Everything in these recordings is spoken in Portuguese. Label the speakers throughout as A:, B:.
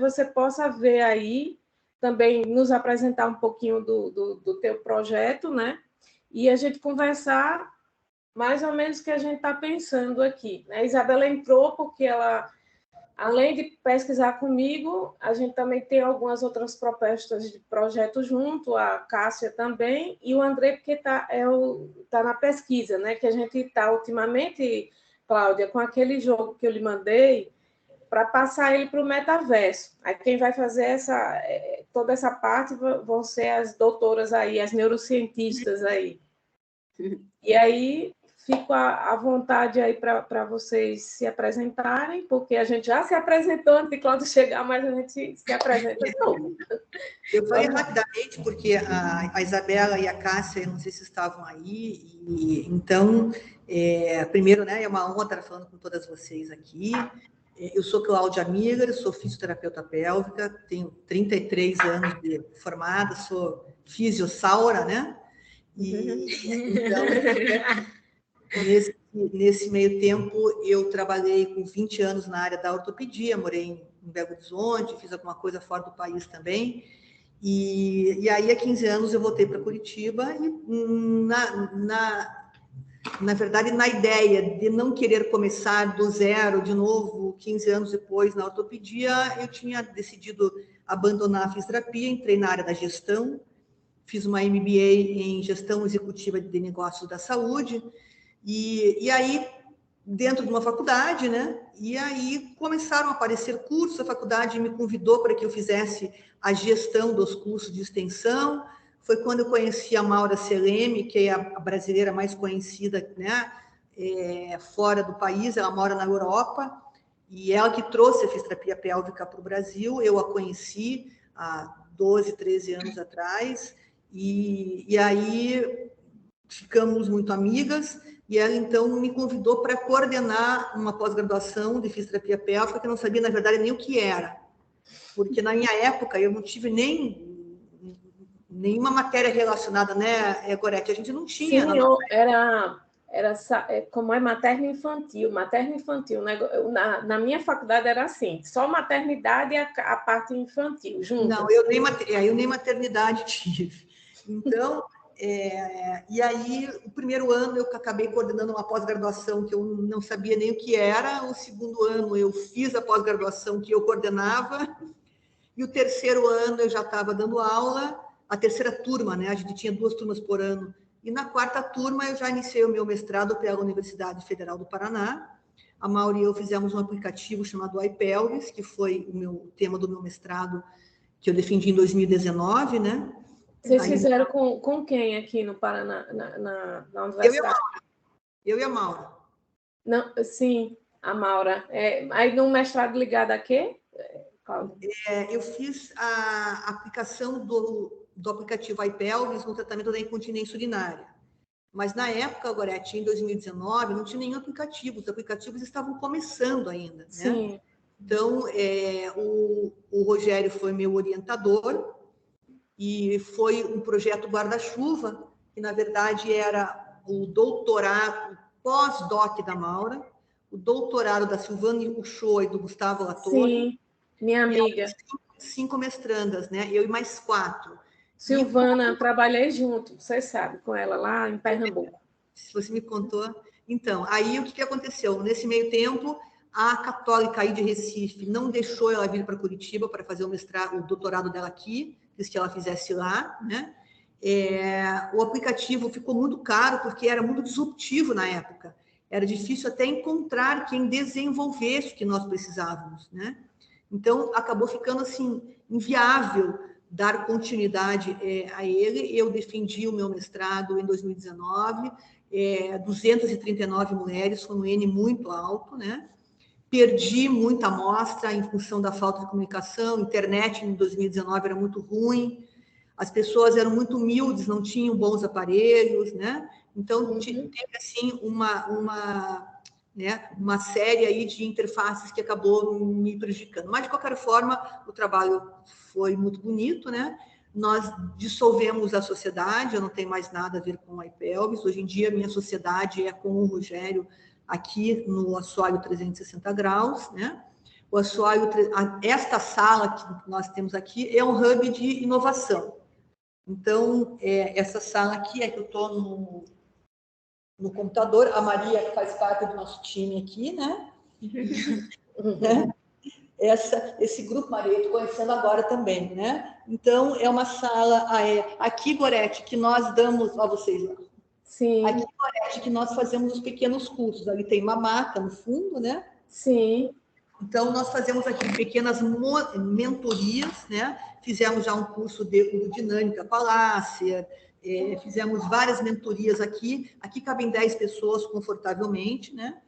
A: você possa ver aí, também nos apresentar um pouquinho do teu projeto, né? E a gente conversar mais ou menos o que a gente está pensando aqui. A Isabela entrou porque ela, além de pesquisar comigo, a gente também tem algumas outras propostas de projeto junto, a Cássia também, e o André, porque está na pesquisa, né? Que a gente está ultimamente, Cláudia, com aquele jogo que eu lhe mandei, para passar ele para o metaverso. Aí quem vai fazer toda essa parte vão ser as doutoras aí, as neurocientistas aí. E aí fico à vontade aí para vocês se apresentarem, porque a gente já se apresentou antes de Cláudio chegar, mas a gente se apresenta de novo.
B: Eu falei rapidamente, porque a Isabela e a Cássia, eu não sei se estavam aí, então, primeiro, né, é uma honra estar falando com todas vocês aqui. Eu sou Cláudia Miller, sou fisioterapeuta pélvica, tenho 33 anos de formada, sou fisiosaura, né? Então, nesse meio tempo, eu trabalhei com 20 anos na área da ortopedia, morei em Belo Horizonte, fiz alguma coisa fora do país também. E aí, há 15 anos, eu voltei para Curitiba e, na verdade, na ideia de não querer começar do zero de novo, 15 anos depois, na ortopedia, eu tinha decidido abandonar a fisioterapia, entrei na área da gestão, fiz uma MBA em gestão executiva de negócios da saúde, e aí, dentro de uma faculdade, né? E aí começaram a aparecer cursos, a faculdade me convidou para que eu fizesse a gestão dos cursos de extensão. Foi quando eu conheci a Maura Seleme, que é a brasileira mais conhecida, né? Fora do país, ela mora na Europa, e ela que trouxe a fisioterapia pélvica para o Brasil. Eu a conheci há 12, 13 anos atrás, e aí ficamos muito amigas, e ela, então, me convidou para coordenar uma pós-graduação de fisioterapia pélvica, que eu não sabia, na verdade, nem o que era. Porque, na minha época, eu não tive nenhuma matéria relacionada, né, Gorete? A gente não tinha.
A: Sim, era como é materno-infantil. Materno-infantil, né? Na minha faculdade era assim, só maternidade e a parte infantil, juntas.
B: Não, eu nem maternidade tive. Então... e aí, o primeiro ano eu acabei coordenando uma pós-graduação que eu não sabia nem o que era, o segundo ano eu fiz a pós-graduação que eu coordenava, e o terceiro ano eu já estava dando aula, a terceira turma, né? A gente tinha 2 turmas por ano, e na quarta turma eu já iniciei o meu mestrado pela Universidade Federal do Paraná. A Maura e eu fizemos um aplicativo chamado iPelvis, que foi o tema do meu mestrado, que eu defendi em 2019, né?
A: Vocês fizeram com quem aqui no Paraná, na universidade?
B: Eu e a Maura.
A: Não, sim, a Maura. Aí no mestrado ligado a quê, Cláudia?
B: Eu fiz a aplicação do aplicativo iPelvis no tratamento da incontinência urinária. Mas na época, Gorete, em 2019, não tinha nenhum aplicativo. Os aplicativos estavam começando ainda, né?
A: Sim.
B: Então, o Rogério foi meu orientador, e foi um projeto guarda-chuva, que na verdade era o doutorado, pós-doc da Maura, o doutorado da Silvana Uchoa e do Gustavo Latorre.
A: Sim, minha amiga.
B: 5 mestrandas, né? Eu e mais 4.
A: Silvana, trabalhei junto, você sabe, com ela lá em Pernambuco.
B: Se você me contou. Então, aí o que aconteceu? Nesse meio tempo, a Católica aí de Recife não deixou ela vir para Curitiba para fazer o mestrado, o doutorado dela aqui, quis que ela fizesse lá, né? O aplicativo ficou muito caro porque era muito disruptivo na época. Era difícil até encontrar quem desenvolvesse o que nós precisávamos, né? Então, acabou ficando assim inviável dar continuidade a ele. Eu defendi o meu mestrado em 2019, 239 mulheres, foi um N muito alto, né? Perdi muita amostra em função da falta de comunicação, internet em 2019 era muito ruim, as pessoas eram muito humildes, não tinham bons aparelhos, né? Então, teve assim uma série aí de interfaces que acabou me prejudicando. Mas, de qualquer forma, o trabalho foi muito bonito, né? Nós dissolvemos a sociedade, eu não tenho mais nada a ver com a iPelvis. Hoje em dia, a minha sociedade é com o Rogério aqui no Assoalho 360 Graus, né? O assoalho, esta sala que nós temos aqui é um hub de inovação. Então, essa sala aqui é que eu estou no computador, a Maria faz parte do nosso time aqui, né? Né? Esse grupo, Maria, eu estou conhecendo agora também, né? Então, é uma sala, aqui, Gorete, que nós damos, ó, vocês lá.
A: Sim.
B: Aqui, Gorete, que nós fazemos os pequenos cursos, ali tem uma maca no fundo, né?
A: Sim.
B: Então, nós fazemos aqui pequenas mentorias, né? Fizemos já um curso de urodinâmica palácia, fizemos várias mentorias aqui. Aqui cabem 10 pessoas confortavelmente, né?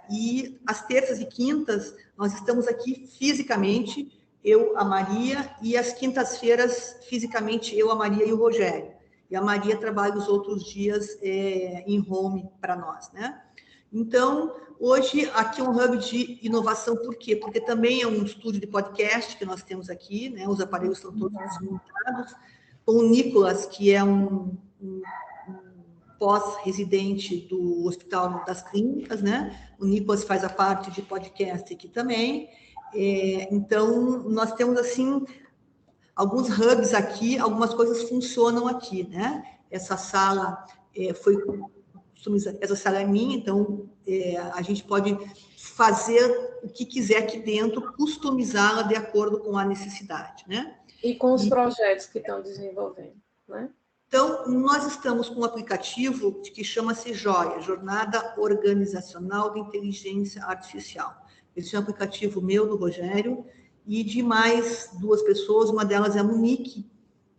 B: E às terças e quintas, nós estamos aqui fisicamente, eu, a Maria, e às quintas-feiras, fisicamente, eu, a Maria e o Rogério. E a Maria trabalha os outros dias em home para nós, né? Então, hoje, aqui é um hub de inovação, por quê? Porque também é um estúdio de podcast que nós temos aqui, né? Os aparelhos estão todos desmontados, com o Nicolas, que é um pós-residente do Hospital das Clínicas, né? O Nicolas faz a parte de podcast aqui também. Então, nós temos, assim, alguns hubs aqui, algumas coisas funcionam aqui, né? Essa sala essa sala é minha, então a gente pode fazer o que quiser aqui dentro, customizá-la de acordo com a necessidade, né?
A: E com os projetos que estão desenvolvendo, né?
B: Então, nós estamos com um aplicativo que chama-se Joia, Jornada Organizacional de Inteligência Artificial. Esse é um aplicativo meu, do Rogério, e de mais 2 pessoas, uma delas é a Monique,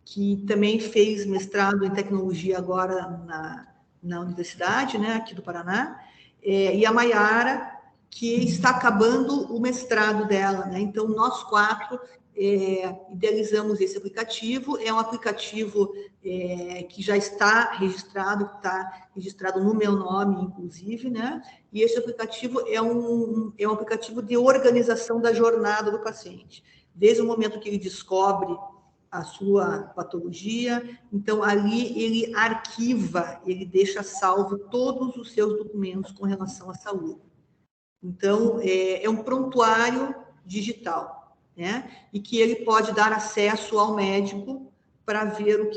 B: que também fez mestrado em tecnologia agora na universidade, né, aqui do Paraná, e a Maiara, que está acabando o mestrado dela, né? Então, nós 4 idealizamos esse aplicativo. É um aplicativo que já está registrado no meu nome, inclusive, né? E esse aplicativo é um aplicativo de organização da jornada do paciente. Desde o momento que ele descobre a sua patologia, então ali ele arquiva, ele deixa salvo todos os seus documentos com relação à saúde. Então, é um prontuário digital, né? E que ele pode dar acesso ao médico para ver o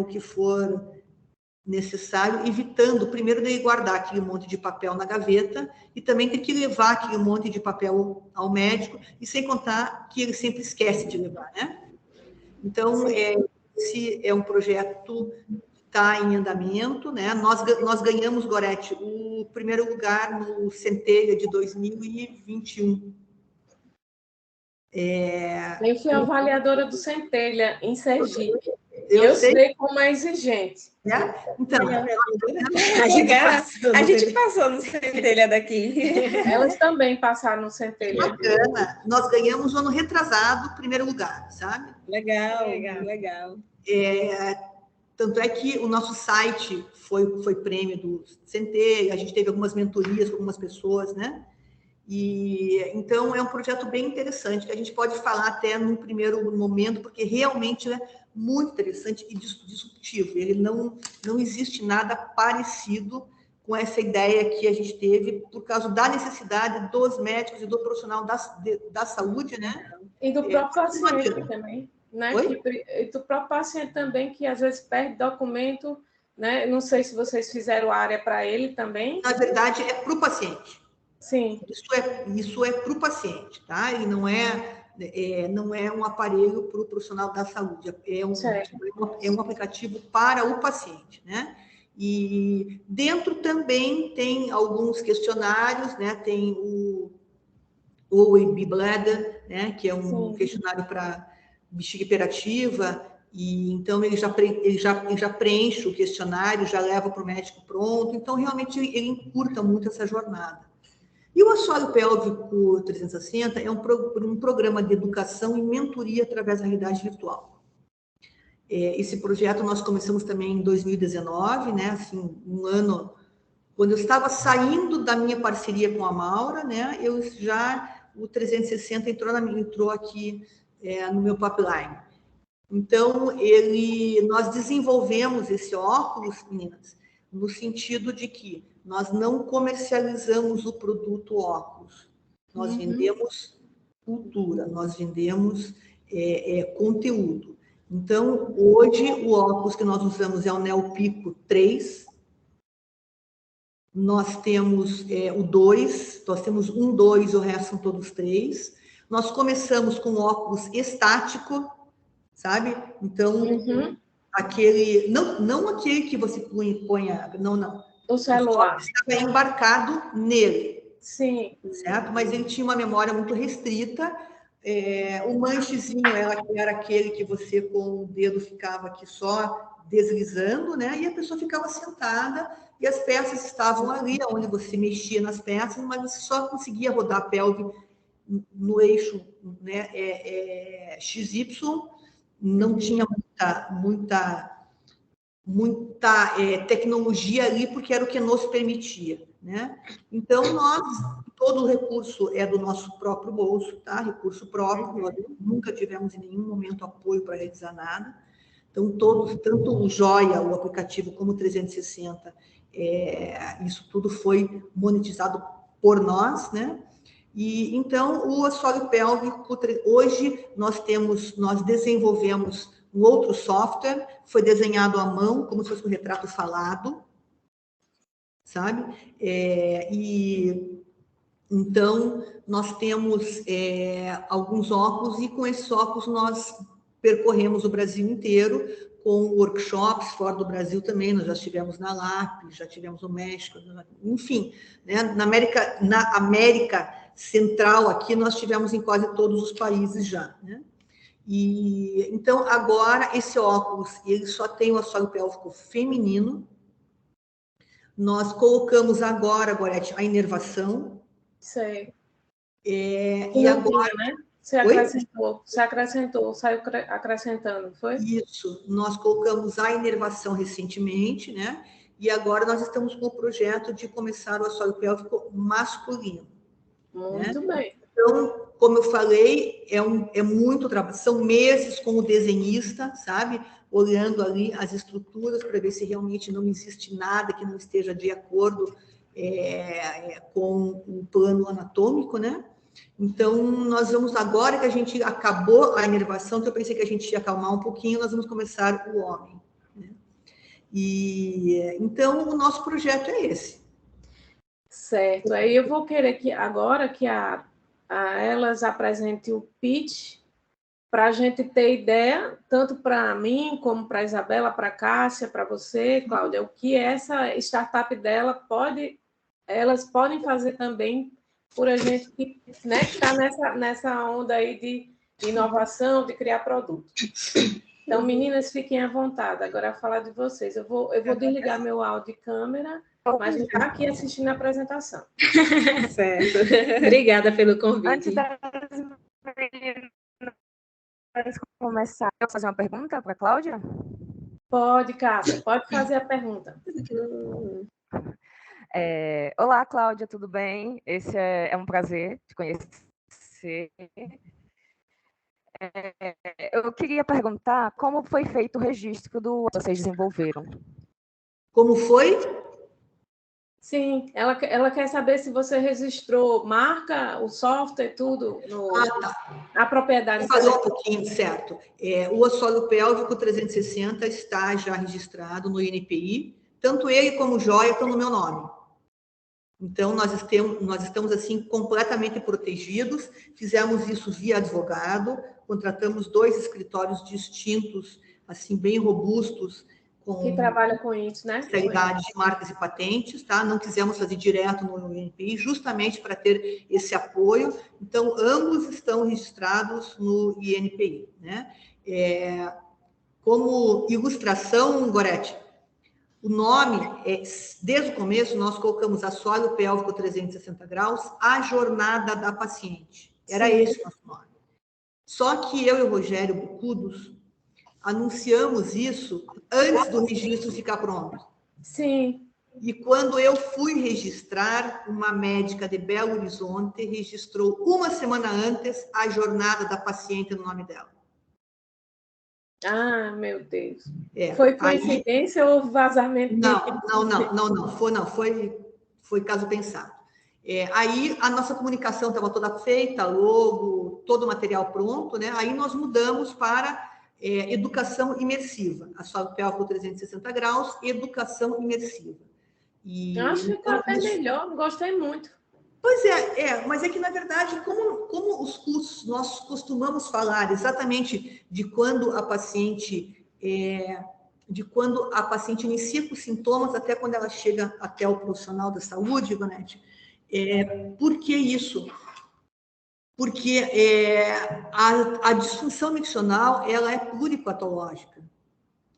B: que for necessário, evitando, primeiro, dele guardar aquele monte de papel na gaveta e também ter que levar aquele monte de papel ao médico, e sem contar que ele sempre esquece de levar, né? Então, esse é um projeto que está em andamento, né? Nós ganhamos, Gorete, o primeiro lugar no Centelha de 2021.
A: Eu fui avaliadora do Centelha, em Sergipe.
B: Eu
A: sei como é exigente.
B: Então,
C: a gente passou no Centelha daqui.
A: Elas também passaram no Centelha.
B: Bacana. Nós ganhamos no ano retrasado, primeiro lugar, sabe?
C: Legal.
B: Tanto é que o nosso site foi prêmio do Centelha, a gente teve algumas mentorias com algumas pessoas, né? E então é um projeto bem interessante, que a gente pode falar até num primeiro momento, porque realmente é muito interessante e disruptivo. Ele não existe nada parecido com essa ideia que a gente teve por causa da necessidade dos médicos e do profissional da saúde, né?
A: E do próprio paciente também, né? E do próprio paciente também, que às vezes perde documento, né? Não sei se vocês fizeram área para ele também.
B: Na verdade, é para o paciente.
A: Sim.
B: Isso é para o paciente, tá? Ele não é um aparelho para o profissional da saúde, é um aplicativo para o paciente, né? E dentro também tem alguns questionários, né? Tem o OAB Bladder, né? Que é um questionário para bexiga hiperativa, e então ele já preenche o questionário, já leva para o médico pronto, então realmente ele encurta muito essa jornada. E o Assoalho Pélvico 360 é um programa de educação e mentoria através da realidade virtual. Esse projeto nós começamos também em 2019, né? Assim, um ano, quando eu estava saindo da minha parceria com a Maura, né? O 360 entrou aqui no meu pipeline. Então, nós desenvolvemos esse óculos, meninas, no sentido de que nós não comercializamos o produto óculos. nós vendemos cultura, nós vendemos conteúdo. Então, hoje, o óculos que nós usamos é o Neopico 3. Nós temos o 2, nós temos 1, 2, o resto são todos 3. Nós começamos com óculos estático, sabe? Então, aquele... Não aquele que você ponha... Não.
A: O celular.
B: Estava embarcado nele.
A: Sim.
B: Certo? Mas ele tinha uma memória muito restrita. O manchezinho era aquele que você, com o dedo, ficava aqui só deslizando, né? E a pessoa ficava sentada e as peças estavam ali, onde você mexia nas peças, mas você só conseguia rodar a pelve no eixo, né? XY, não tinha muita tecnologia ali, porque era o que nos permitia, né? Então, todo o recurso é do nosso próprio bolso, tá? Recurso próprio, nós nunca tivemos em nenhum momento apoio para realizar nada. Então, tanto o Joia, o aplicativo, como o 360, isso tudo foi monetizado por nós, né? E então, o assoalho pélvico, hoje nós desenvolvemos um outro software, foi desenhado à mão, como se fosse um retrato falado, sabe? E então, nós temos alguns óculos, e com esses óculos nós percorremos o Brasil inteiro, com workshops fora do Brasil também. Nós já estivemos na LAP, já estivemos no México, enfim, né? Na América Central, aqui, nós estivemos em quase todos os países já, né? E então, agora, esse óculos, ele só tem o assoalho pélvico feminino. Nós colocamos agora, Gorete, a inervação.
A: Sei.
B: E agora...
A: né? Você acrescentou, saiu acrescentando, foi?
B: Isso, nós colocamos a inervação recentemente, né? E agora nós estamos com o projeto de começar o assoalho pélvico masculino.
A: Muito
B: né?
A: bem.
B: Então, como eu falei, é muito trabalho, são meses com o desenhista, sabe? Olhando ali as estruturas para ver se realmente não existe nada que não esteja de acordo com o plano anatômico, né? Então, nós vamos, agora que a gente acabou a inervação, que eu pensei que a gente ia acalmar um pouquinho, nós vamos começar o homem. Né? Então, o nosso projeto é esse.
A: Certo. Aí eu vou querer que agora que elas apresentem o pitch, para a gente ter ideia, tanto para mim, como para a Isabela, para a Cássia, para você, Cláudia, o que essa startup dela elas podem fazer também por a gente que está nessa onda aí de inovação, de criar produto. Então, meninas, fiquem à vontade. Agora, falar de vocês. Eu vou desligar meu áudio e câmera, mas vou estar aqui assistindo a apresentação.
C: Certo. Obrigada pelo convite.
D: Antes das meninas começar, eu vou fazer uma pergunta para a Cláudia?
A: Pode, Cássia, pode fazer a pergunta.
D: Olá, Cláudia, tudo bem? Esse é um prazer te conhecer. Eu queria perguntar como foi feito o registro do que vocês desenvolveram.
B: Como foi?
A: Sim, ela quer saber se você registrou marca, o software, tudo, a propriedade.
B: Vou fazer um pouquinho, certo. O assoalho pélvico 360 está já registrado no INPI, tanto ele como o Joia estão no meu nome. Então, nós estamos, assim, completamente protegidos. Fizemos isso via advogado, contratamos 2 escritórios distintos, assim, bem robustos,
A: que trabalha com isso, né?
B: Especialidade de marcas e patentes, tá? Não quisemos fazer direto no INPI, justamente para ter esse apoio. Então, ambos estão registrados no INPI, né? Como ilustração, Gorete, o nome, desde o começo, nós colocamos assoalho pélvico 360 graus, a jornada da paciente. Era esse o nosso nome. Só que eu e o Rogério Bucudos anunciamos isso antes do registro ficar pronto.
A: Sim.
B: E quando eu fui registrar, uma médica de Belo Horizonte registrou 1 semana antes a jornada da paciente no nome dela.
A: Ah, meu Deus. Foi coincidência ou vazamento?
B: Não. Foi caso pensado. Aí a nossa comunicação estava toda feita, logo, todo o material pronto, né? Aí nós mudamos para educação imersiva, a Sala Pélvico 360 graus, educação imersiva.
A: Eu acho que ficou até melhor, gostei muito.
B: Pois mas é que, na verdade, como os cursos, nós costumamos falar exatamente de quando a paciente inicia com sintomas até quando ela chega até o profissional da saúde, Ivonete. Por que isso? Porque a disfunção miccional, ela é pluripatológica,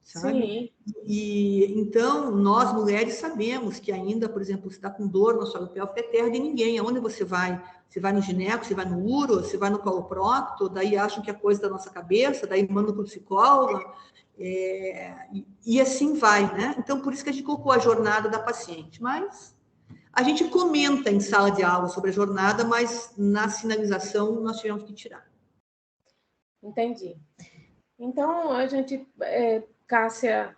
B: sabe?
A: Sim.
B: E então, nós mulheres sabemos que ainda, por exemplo, você está com dor no solo pélvico, é terra de ninguém. Aonde você vai? Você vai no gineco, você vai no uro, você vai no coloprocto, daí acham que é coisa da nossa cabeça, daí mandam para o psicólogo, e assim vai, né? Então, por isso que a gente colocou a jornada da paciente. Mas a gente comenta em sala de aula sobre a jornada, mas na sinalização nós tivemos que tirar.
A: Entendi. Então, a gente, Cássia,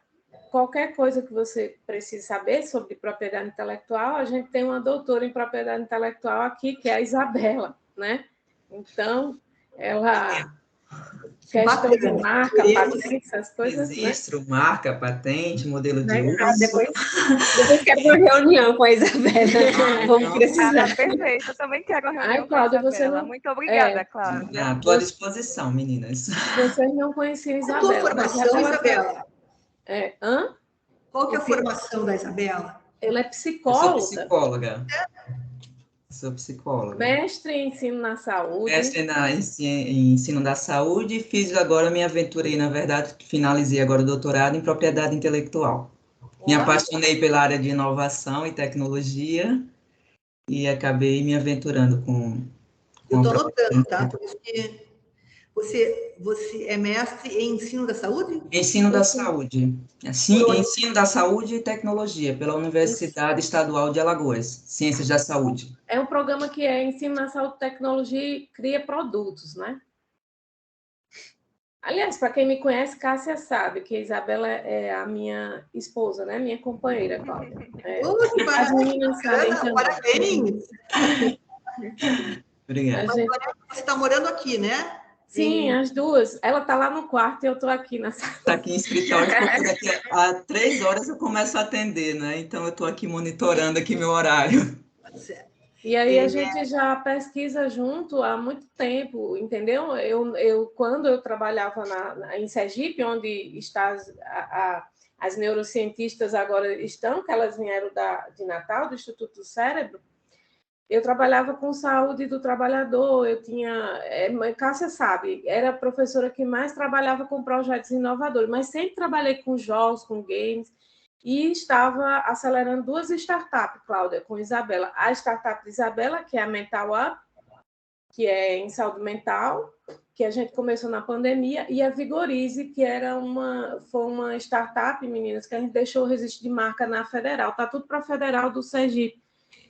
A: qualquer coisa que você precise saber sobre propriedade intelectual, a gente tem uma doutora em propriedade intelectual aqui, que é a Isabela, né? Então, ela... Questão de marca, patente, essas coisas,
E: registro,
A: né?
E: marca, patente, modelo de uso.
C: Depois quero uma reunião com a Isabela. Vamos precisar.
D: Perfeito, eu também quero uma reunião com a
A: Cláudia,
D: Isabela.
A: você não...
D: Muito obrigada, Cláudia.
E: À tua disposição, meninas.
A: Vocês não conheciam Isabela.
B: Qual a tua formação, Isabela? Qual que é a formação da Isabela?
A: Ela é psicóloga.
E: Eu sou psicóloga. Sou psicóloga.
A: Mestre em ensino na saúde.
E: Mestre em ensino da saúde. Fiz agora, me aventurei, na verdade, finalizei agora o doutorado em propriedade intelectual. Me apaixonei pela área de inovação e tecnologia e acabei me aventurando com
B: eu estou anotando, tá? Por isso que você é mestre em ensino da saúde?
E: Ensino da saúde. Assim, ensino da saúde e tecnologia, pela Universidade Estadual de Alagoas, Ciências da Saúde.
A: É um programa que é ensino na saúde e tecnologia e cria produtos, né? Aliás, para quem me conhece, Cássia sabe que a Isabela é a minha esposa, né? Minha companheira, Cláudia. As meninas sabem também.
B: Parabéns!
E: Obrigada.
B: Você está morando aqui, né?
A: Sim, as duas. Ela está lá no quarto e eu estou aqui na sala.
E: Está aqui em escritório, porque daqui a 3 horas eu começo a atender, né? Então, eu estou aqui monitorando aqui meu horário.
A: E aí a gente já pesquisa junto há muito tempo, entendeu? Quando eu trabalhava em Sergipe, onde está as neurocientistas agora estão, que elas vieram de Natal, do Instituto do Cérebro, eu trabalhava com saúde do trabalhador, eu tinha... Cássia sabe, era a professora que mais trabalhava com projetos inovadores, mas sempre trabalhei com jogos, com games, e estava acelerando 2 startups, Cláudia, com Isabela. A startup de Isabela, que é a Mental Up, que é em saúde mental, que a gente começou na pandemia, e a Vigorize, que foi uma startup, meninas, que a gente deixou o registro de marca na Federal. Está tudo para a Federal do Sergipe.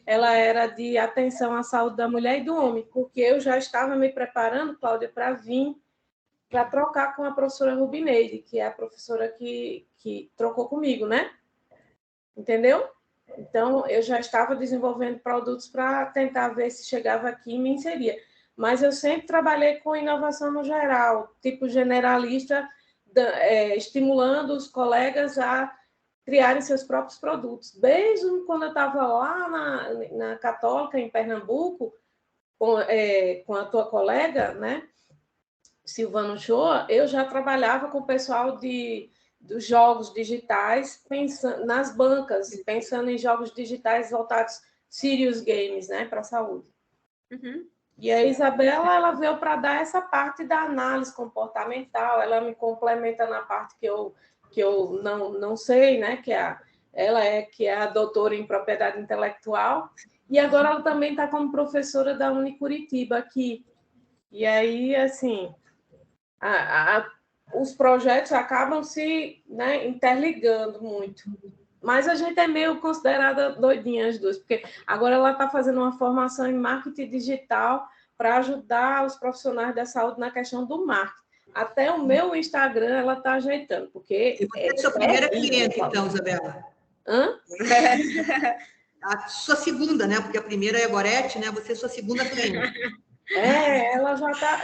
A: Ela era de atenção à saúde da mulher e do homem, porque eu já estava me preparando, Cláudia, para vir para trocar com a professora Rubineide, que é a professora que trocou comigo, né? Entendeu? Então, eu já estava desenvolvendo produtos para tentar ver se chegava aqui e me inseria. Mas eu sempre trabalhei com inovação no geral, tipo generalista, estimulando os colegas a criarem seus próprios produtos. Desde quando eu estava lá na Católica, em Pernambuco, com a tua colega, né, Silvano Shoa, eu já trabalhava com o pessoal dos jogos digitais, pensando nas bancas, pensando em jogos digitais voltados serious games, né, para a saúde.
C: Uhum.
A: E a Isabela, ela veio para dar essa parte da análise comportamental, ela me complementa na parte que eu não sei, né, que é a doutora em propriedade intelectual, e agora ela também está como professora da Unicuritiba aqui. E aí, assim, os projetos acabam se, né, interligando muito. Mas a gente é meio considerada doidinha as duas, porque agora ela está fazendo uma formação em marketing digital para ajudar os profissionais da saúde na questão do marketing. Até o meu Instagram ela está ajeitando, porque...
B: E você é sua primeira cliente, então, Isabela?
A: Hã?
B: a sua segunda, né? Porque a primeira é a Gorete, né? Você é sua segunda turma.
A: Ela já tá,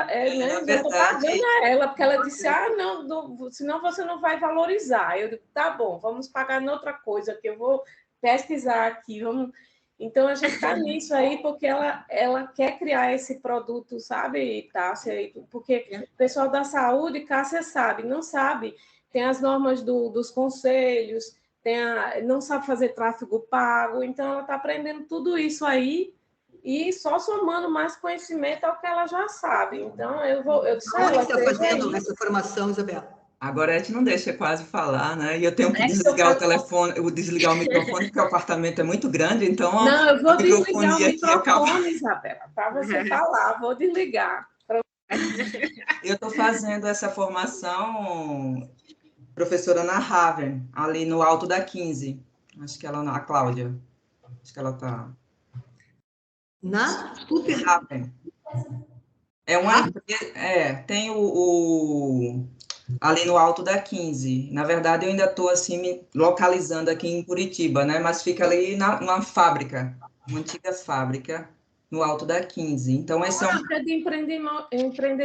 A: né,
E: Na
A: já tô
E: verdade,
A: pagando a ela, porque ela disse, não, senão você não vai valorizar. Eu digo, tá bom, vamos pagar em outra coisa, que eu vou pesquisar aqui, vamos... Então, a gente está nisso aí, porque ela quer criar esse produto, sabe, Tássia? Porque o pessoal da saúde, Cássia sabe, não sabe, tem as normas dos conselhos, não sabe fazer tráfego pago, então ela está aprendendo tudo isso aí, e só somando mais conhecimento ao que ela já sabe. Então, eu disse a
B: Onde
A: ela,
B: você está
A: seja
B: fazendo
A: aí.
B: essa formação, Isabela?
E: agora a gente não deixa quase falar, né? E eu tenho que
A: É que eu
E: desligar o
A: falo,
E: telefone, desligar o microfone, porque o apartamento é muito grande, então
A: não, eu
E: a
A: vou desligar o
E: microfonia aqui acaba.
A: microfone, Isabela, para você falar, vou desligar.
E: Eu estou fazendo essa formação, professora na Raven, ali no alto da 15. Acho que ela, a Cláudia, acho que ela está.
B: Na super.
E: Raven. É uma empresa, tem ali no alto da 15. Na verdade, eu ainda estou assim me localizando aqui em Curitiba, né? Mas fica ali numa fábrica, uma antiga fábrica no alto da 15. Então, esse é um.
A: É de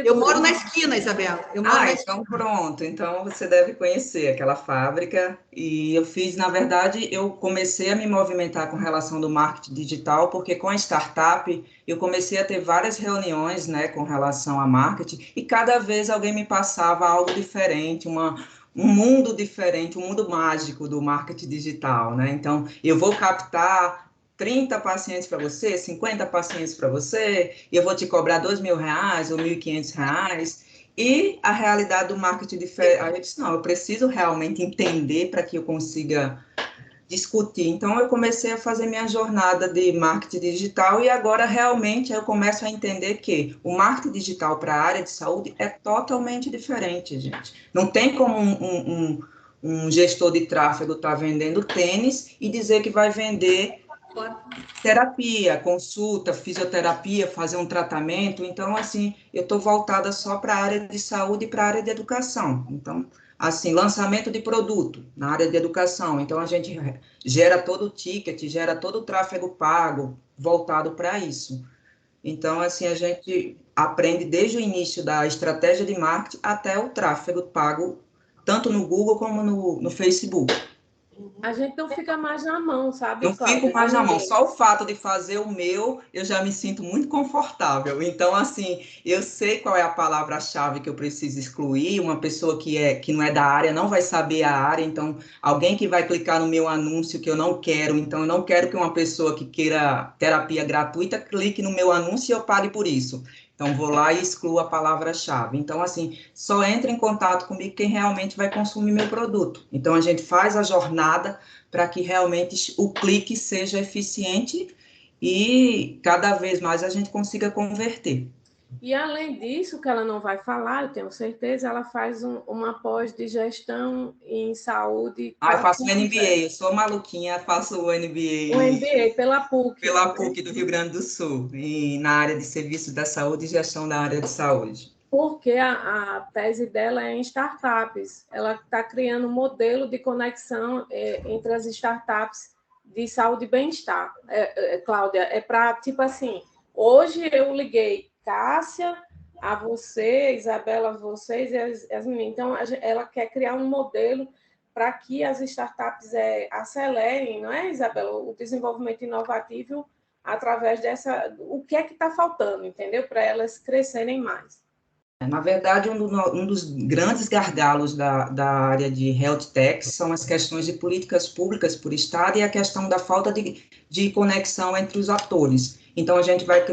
B: Eu moro na
A: empreendedorismo.
B: esquina, Isabela. Eu moro na esquina.
E: Então pronto. Então você deve conhecer aquela fábrica. E eu fiz, na verdade, eu comecei a me movimentar com relação do marketing digital, porque com a startup eu comecei a ter várias reuniões, né, com relação a marketing, e cada vez alguém me passava algo diferente, um mundo diferente, um mundo mágico do marketing digital, né? Então, eu vou captar 30 pacientes para você, 50 pacientes para você, e eu vou te cobrar R$ 2.000 ou R$ 1.500. E a realidade do marketing diferente. Aí eu disse, não, eu preciso realmente entender para que eu consiga discutir. Então, eu comecei a fazer minha jornada de marketing digital e agora realmente eu começo a entender que o marketing digital para a área de saúde é totalmente diferente, gente. Não tem como um gestor de tráfego estar vendendo tênis e dizer que vai vender terapia, consulta, fisioterapia, fazer um tratamento. Então, assim, eu estou voltada só para a área de saúde e para a área de educação. Então, assim, lançamento de produto na área de educação. Então, a gente gera todo o ticket, gera todo o tráfego pago voltado para isso. Então, assim, a gente aprende desde o início da estratégia de marketing até o tráfego pago, tanto no Google como no Facebook.
A: A gente não fica mais na mão, sabe,
E: Eu fico
A: Cláudia, de
E: mais na mão.
A: ninguém.
E: Só o fato de fazer o meu, eu já me sinto muito confortável. Então, assim, eu sei qual é a palavra-chave que eu preciso excluir. Uma pessoa que não é da área não vai saber a área. Então, alguém que vai clicar no meu anúncio que eu não quero. Então, eu não quero que uma pessoa que queira terapia gratuita clique no meu anúncio e eu pague por isso. Então, vou lá e excluo a palavra-chave. Então, assim, só entra em contato comigo quem realmente vai consumir meu produto. Então, a gente faz a jornada para que realmente o clique seja eficiente e cada vez mais a gente consiga converter.
A: E além disso, que ela não vai falar, eu tenho certeza, ela faz uma pós de gestão em saúde
E: Eu faço o
A: 4.0.
E: MBA, eu sou maluquinha, faço o
A: Um
E: MBA
A: MBA pela PUC.
E: pela PUC do Rio Grande do Sul, e na área de serviços da saúde e gestão da área de saúde.
A: Porque a tese dela é em startups. Ela está criando um modelo de conexão entre as startups de saúde e bem-estar. Cláudia, é para, tipo assim, hoje eu liguei Cássia a você, Isabela a vocês, e as meninas. Então, ela quer criar um modelo para que as startups acelerem, não é, Isabela, o desenvolvimento inovativo através dessa... O que é que está faltando, entendeu? Para elas crescerem mais.
E: Na verdade, um dos grandes gargalos da área de health tech são as questões de políticas públicas por Estado e a questão da falta de conexão entre os atores. Então, a gente vai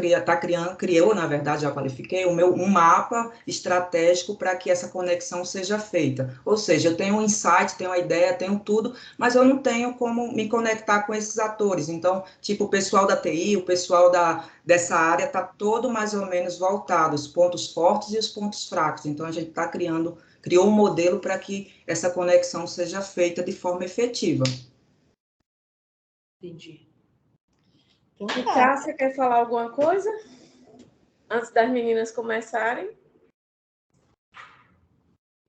E: criou, na verdade, já qualifiquei, um mapa estratégico para que essa conexão seja feita. Ou seja, eu tenho um insight, tenho uma ideia, tenho tudo, mas eu não tenho como me conectar com esses atores. Então, tipo, o pessoal da TI, o pessoal dessa área está todo mais ou menos voltado, os pontos fortes e os pontos fracos. Então, a gente criou um modelo para que essa conexão seja feita de forma efetiva.
B: Entendi.
A: Então, Cássia, quer falar alguma coisa? Antes das meninas começarem?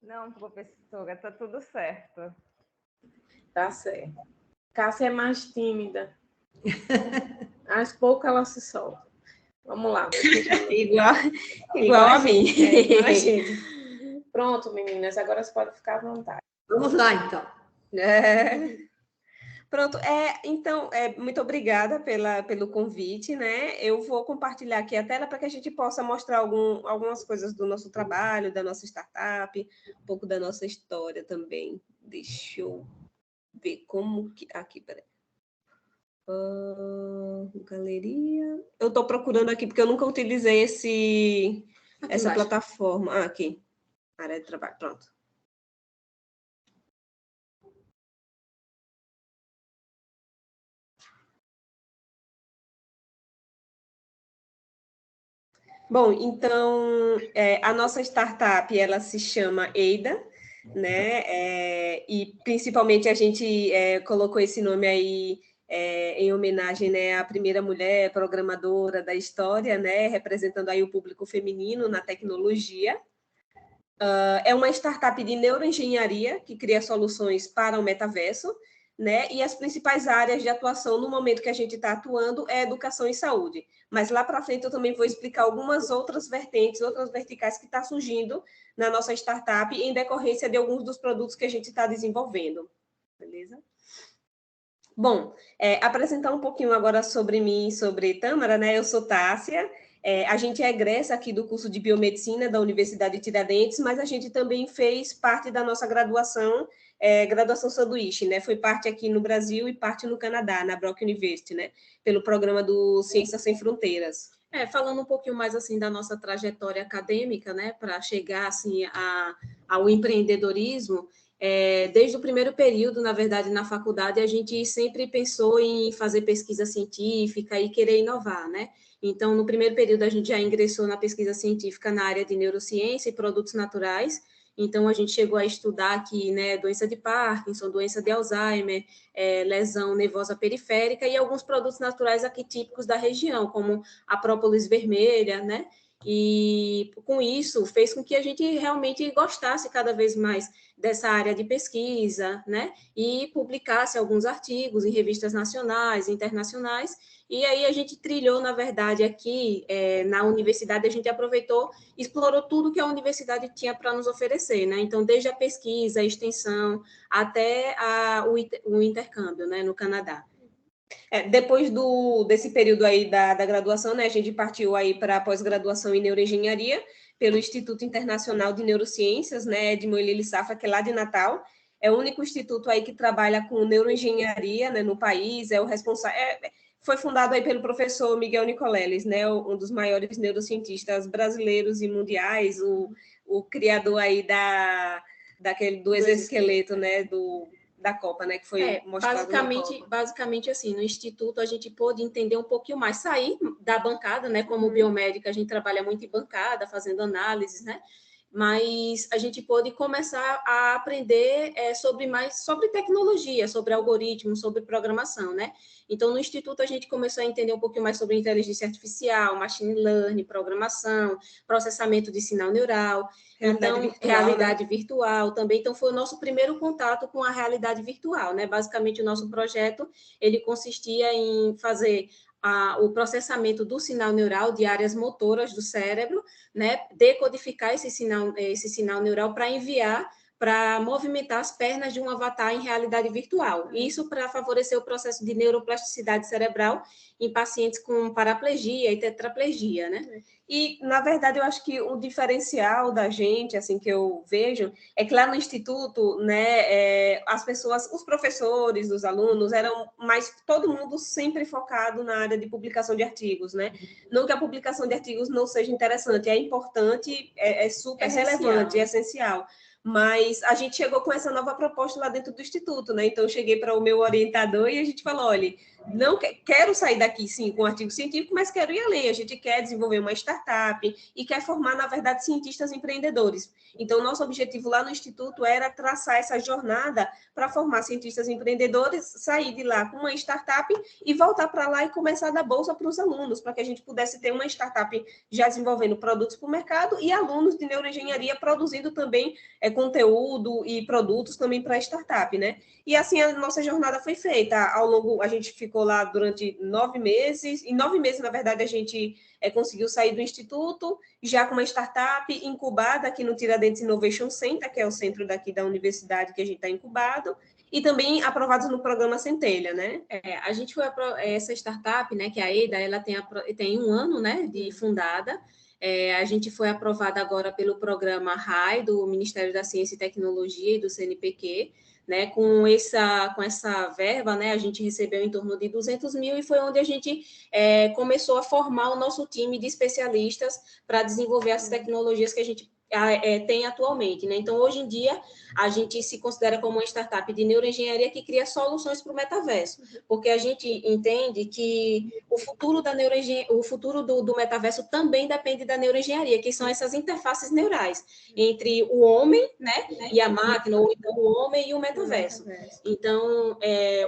D: Não, professora, tá tudo certo.
A: Tá certo. Cássia é mais tímida. Às pouco ela se solta. Vamos lá.
C: Igual a mim.
A: Igual a gente. Pronto, meninas, agora você pode ficar à vontade.
B: Vamos lá, então.
C: Pronto, então, muito obrigada pelo convite, né? Eu vou compartilhar aqui a tela para que a gente possa mostrar algumas coisas do nosso trabalho, da nossa startup, um pouco da nossa história também. Deixa eu ver como que... Aqui, peraí. Galeria... Eu estou procurando aqui, porque eu nunca utilizei essa plataforma. Aqui. Área de trabalho, pronto. Bom, então, a nossa startup, ela se chama Eida, né? E, principalmente, a gente colocou esse nome aí em homenagem, né, à primeira mulher programadora da história, né? Representando aí o público feminino na tecnologia. É uma startup de neuroengenharia que cria soluções para o metaverso, né? E as principais áreas de atuação no momento que a gente está atuando é educação e saúde. Mas lá para frente eu também vou explicar algumas outras vertentes, outras verticais que estão surgindo na nossa startup em decorrência de alguns dos produtos que a gente está desenvolvendo. Beleza? Bom, apresentar um pouquinho agora sobre mim, sobre Tâmara, né? Eu sou Tássia. A gente é egressa aqui do curso de Biomedicina da Universidade de Tiradentes, mas a gente também fez parte da nossa graduação, graduação sanduíche, né? Foi parte aqui no Brasil e parte no Canadá, na Brock University, né? Pelo programa do Ciências Sem Fronteiras.
F: Falando um pouquinho mais assim da nossa trajetória acadêmica, né, para chegar assim ao empreendedorismo, desde o primeiro período, na verdade, na faculdade, a gente sempre pensou em fazer pesquisa científica e querer inovar, né? Então, no primeiro período, a gente já ingressou na pesquisa científica na área de neurociência e produtos naturais. Então, a gente chegou a estudar aqui, né, doença de Parkinson, doença de Alzheimer, lesão nervosa periférica e alguns produtos naturais aqui típicos da região, como a própolis vermelha, né? E com isso fez com que a gente realmente gostasse cada vez mais dessa área de pesquisa, né? E publicasse alguns artigos em revistas nacionais, internacionais. E aí a gente trilhou, na verdade, aqui na universidade, a gente aproveitou, explorou tudo que a universidade tinha para nos oferecer, né? Então, desde a pesquisa, a extensão, até o intercâmbio, né, no Canadá.
C: Depois desse período aí da graduação, né, a gente partiu aí para a pós-graduação em neuroengenharia pelo Instituto Internacional de Neurociências, né, de Moelili Safra, que é lá de Natal. É o único instituto aí que trabalha com neuroengenharia, né, no país, é o responsável... Foi fundado aí pelo professor Miguel Nicoleles, né, um dos maiores neurocientistas brasileiros e mundiais, o criador aí do exoesqueleto, né, da Copa, né, que foi mostrado
F: basicamente assim, no Instituto a gente pôde entender um pouquinho mais, sair da bancada, né, como biomédica a gente trabalha muito em bancada, fazendo análises, né, mas a gente pôde começar a aprender sobre tecnologia, sobre algoritmos, sobre programação, né? Então, no Instituto, a gente começou a entender um pouquinho mais sobre inteligência artificial, machine learning, programação, processamento de sinal neural, realidade virtual também. Então, foi o nosso primeiro contato com a realidade virtual, né? Basicamente, o nosso projeto, ele consistia em fazer o processamento do sinal neural de áreas motoras do cérebro, né, decodificar esse sinal neural para enviar, para movimentar as pernas de um avatar em realidade virtual. Isso para favorecer o processo de neuroplasticidade cerebral em pacientes com paraplegia e tetraplegia, né?
C: E, na verdade, eu acho que o diferencial da gente, assim, que eu vejo, é que lá no Instituto, né, as pessoas, os professores, os alunos, eram mais, todo mundo sempre focado na área de publicação de artigos, né? Não que a publicação de artigos não seja interessante, é importante, é super relevante, é essencial. Mas a gente chegou com essa nova proposta lá dentro do Instituto, né? Então, eu cheguei para o meu orientador e a gente falou, olha, não quero sair daqui, sim, com um artigo científico, mas quero ir além. A gente quer desenvolver uma startup e quer formar, na verdade, cientistas empreendedores. Então, nosso objetivo lá no Instituto era traçar essa jornada para formar cientistas empreendedores, sair de lá com uma startup e voltar para lá e começar a dar bolsa para os alunos, para que a gente pudesse ter uma startup já desenvolvendo produtos para o mercado e alunos de neuroengenharia produzindo também conteúdo e produtos também para a startup, né? E assim a nossa jornada foi feita. Ao longo, a gente ficou lá durante 9 meses. Em 9 meses, na verdade, a gente conseguiu sair do instituto, já com uma startup incubada aqui no Tiradentes Innovation Center, que é o centro daqui da universidade que a gente está incubado, e também aprovados no programa Centelha, né?
F: A gente foi essa startup, né, que é a EIDA, ela tem 1 ano, né, de fundada. A gente foi aprovada agora pelo programa RAI, do Ministério da Ciência e Tecnologia e do CNPq, né, com essa verba, né, a gente recebeu em torno de 200 mil e foi onde a gente começou a formar o nosso time de especialistas para desenvolver as tecnologias que a gente tem atualmente, né? Então, hoje em dia, a gente se considera como uma startup de neuroengenharia que cria soluções para o metaverso, porque a gente entende que o futuro da o futuro do metaverso também depende da neuroengenharia, que são essas interfaces neurais entre o homem, né, e a máquina, ou então o homem e o metaverso. Então,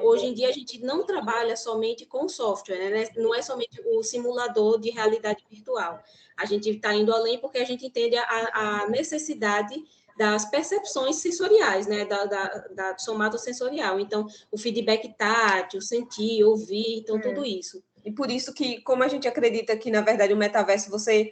F: hoje em dia, a gente não trabalha somente com software, né? Não é somente o simulador de realidade virtual. A gente está indo além porque a gente entende a necessidade das percepções sensoriais, né, da somatosensorial. Então, o feedback tátil, sentir, ouvir, então, tudo isso.
C: E por isso que, como a gente acredita que, na verdade, o metaverso, você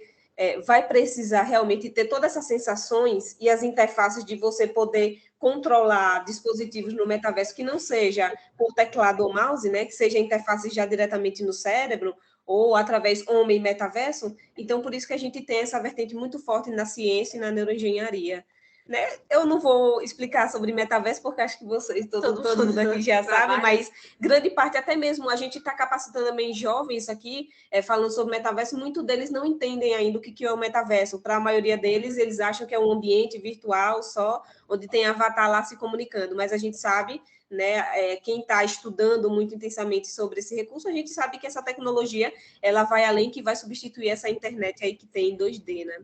C: vai precisar realmente ter todas essas sensações e as interfaces de você poder controlar dispositivos no metaverso que não seja por teclado ou mouse, né, que seja interface já diretamente no cérebro, ou através homem metaverso. Então, por isso que a gente tem essa vertente muito forte na ciência e na neuroengenharia. Né? Eu não vou explicar sobre metaverso, porque acho que vocês, todo mundo aqui já sabe, mas grande parte, até mesmo, a gente está capacitando também jovens aqui, falando sobre metaverso, muitos deles não entendem ainda o que é o metaverso. Para a maioria deles, eles acham que é um ambiente virtual só, onde tem avatar lá se comunicando, mas a gente sabe, né, quem está estudando muito intensamente sobre esse recurso, a gente sabe que essa tecnologia, ela vai além, que vai substituir essa internet aí que tem em 2D, né?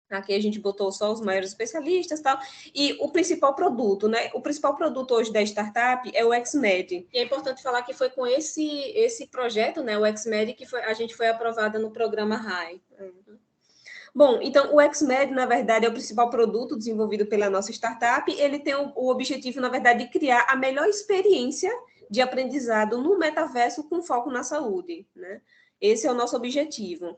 C: Aqui a gente botou só os maiores especialistas e tal. E o principal produto, né? O principal produto hoje da startup é o XMED.
F: E é importante falar que foi com esse projeto, né? O XMED, que a gente foi aprovada no programa RAI.
C: Bom, então o XMED, na verdade, é o principal produto desenvolvido pela nossa startup. Ele tem o objetivo, na verdade, de criar a melhor experiência de aprendizado no metaverso com foco na saúde, né? Esse é o nosso objetivo.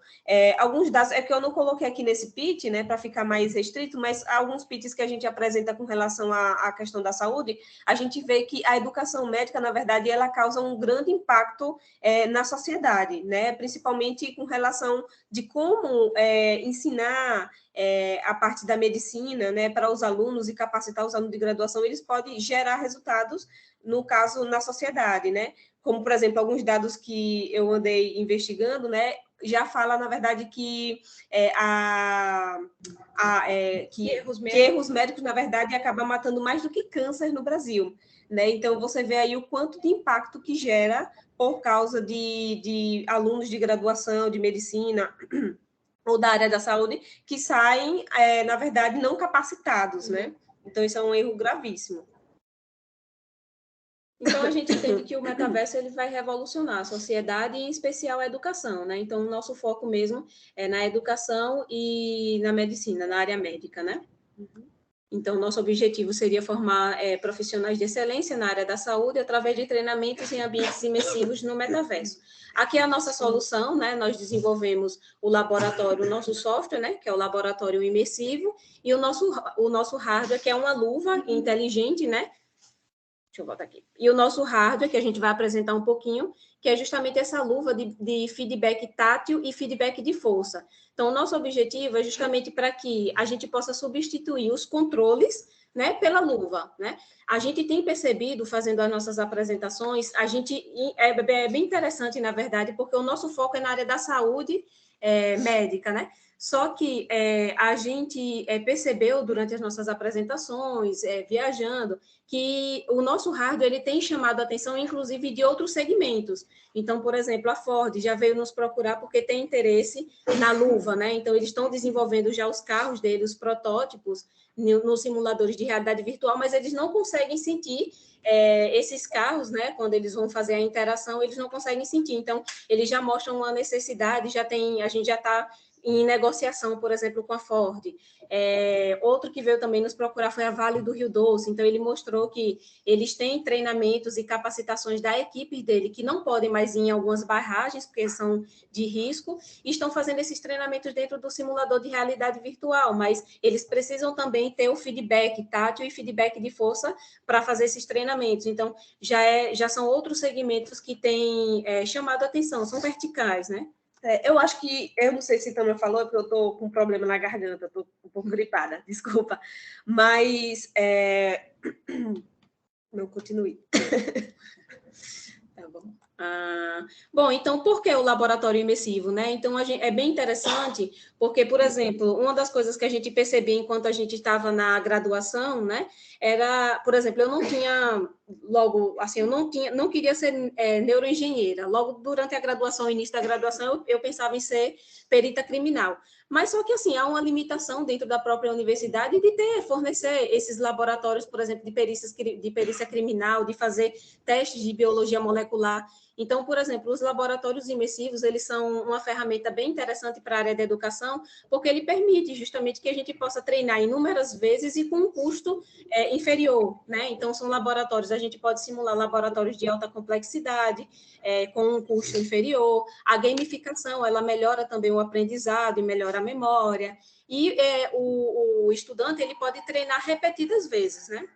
C: Alguns dados, é que eu não coloquei aqui nesse pitch, né, para ficar mais restrito, mas alguns pitches que a gente apresenta com relação à questão da saúde, a gente vê que a educação médica, na verdade, ela causa um grande impacto na sociedade, né, principalmente com relação de como ensinar a parte da medicina, né, para os alunos e capacitar os alunos de graduação, eles podem gerar resultados, no caso, na sociedade, né? Como, por exemplo, alguns dados que eu andei investigando, né, já fala, na verdade, que erros médicos, na verdade, acabam matando mais do que câncer no Brasil, né? Então, você vê aí o quanto de impacto que gera por causa de alunos de graduação, de medicina ou da área da saúde, que saem, na verdade, não capacitados, né? Então, isso é um erro gravíssimo.
F: Então, a gente entende que o metaverso ele vai revolucionar a sociedade e, em especial, a educação, né? Então, o nosso foco mesmo é na educação e na medicina, na área médica, né? Então, nosso objetivo seria formar profissionais de excelência na área da saúde através de treinamentos em ambientes imersivos no metaverso. Aqui é a nossa solução, né? Nós desenvolvemos o laboratório, o nosso software, né? Que é o laboratório imersivo, e o nosso hardware, que é uma luva inteligente, né? Deixa eu voltar aqui. E o nosso hardware, que a gente vai apresentar um pouquinho, que é justamente essa luva de feedback tátil e feedback de força. Então, o nosso objetivo é justamente para que a gente possa substituir os controles, né, pela luva, né? A gente tem percebido, fazendo as nossas apresentações, é bem interessante, na verdade, porque o nosso foco é na área da saúde médica, né? Só que a gente percebeu durante as nossas apresentações, viajando, que o nosso hardware ele tem chamado a atenção, inclusive, de outros segmentos. Então, por exemplo, a Ford já veio nos procurar porque tem interesse na luva, né? Então, eles estão desenvolvendo já os carros deles, os protótipos, nos simuladores de realidade virtual, mas eles não conseguem sentir esses carros, né? Quando eles vão fazer a interação, eles não conseguem sentir. Então, eles já mostram uma necessidade, a gente já está em negociação, por exemplo, com a Ford. Outro que veio também nos procurar foi a Vale do Rio Doce, então ele mostrou que eles têm treinamentos e capacitações da equipe dele, que não podem mais ir em algumas barragens, porque são de risco, e estão fazendo esses treinamentos dentro do simulador de realidade virtual, mas eles precisam também ter o feedback tátil e feedback de força para fazer esses treinamentos. Então, já são outros segmentos que têm chamado a atenção, são verticais, né?
C: Eu acho que, eu não sei se Tânia falou, é porque eu estou com um problema na garganta, estou um pouco gripada, desculpa. Mas, não, continue.
F: Tá bom. Bom, então, por que o laboratório imersivo, né? Então, é bem interessante, porque, por exemplo, uma das coisas que a gente percebia enquanto a gente estava na graduação, né, era, por exemplo, eu não tinha, logo, assim, eu não queria ser neuroengenheira. Logo, durante a graduação, início da graduação, eu pensava em ser perita criminal. Mas só que, assim, há uma limitação dentro da própria universidade de fornecer esses laboratórios, por exemplo, de perícia criminal, de fazer testes de biologia molecular. Então, por exemplo, os laboratórios imersivos, eles são uma ferramenta bem interessante para a área da educação, porque ele permite justamente que a gente possa treinar inúmeras vezes e com um custo inferior, né? Então, são laboratórios, a gente pode simular laboratórios de alta complexidade, com um custo inferior. A gamificação, ela melhora também o aprendizado e melhora a memória. E o estudante, ele pode treinar repetidas vezes, né?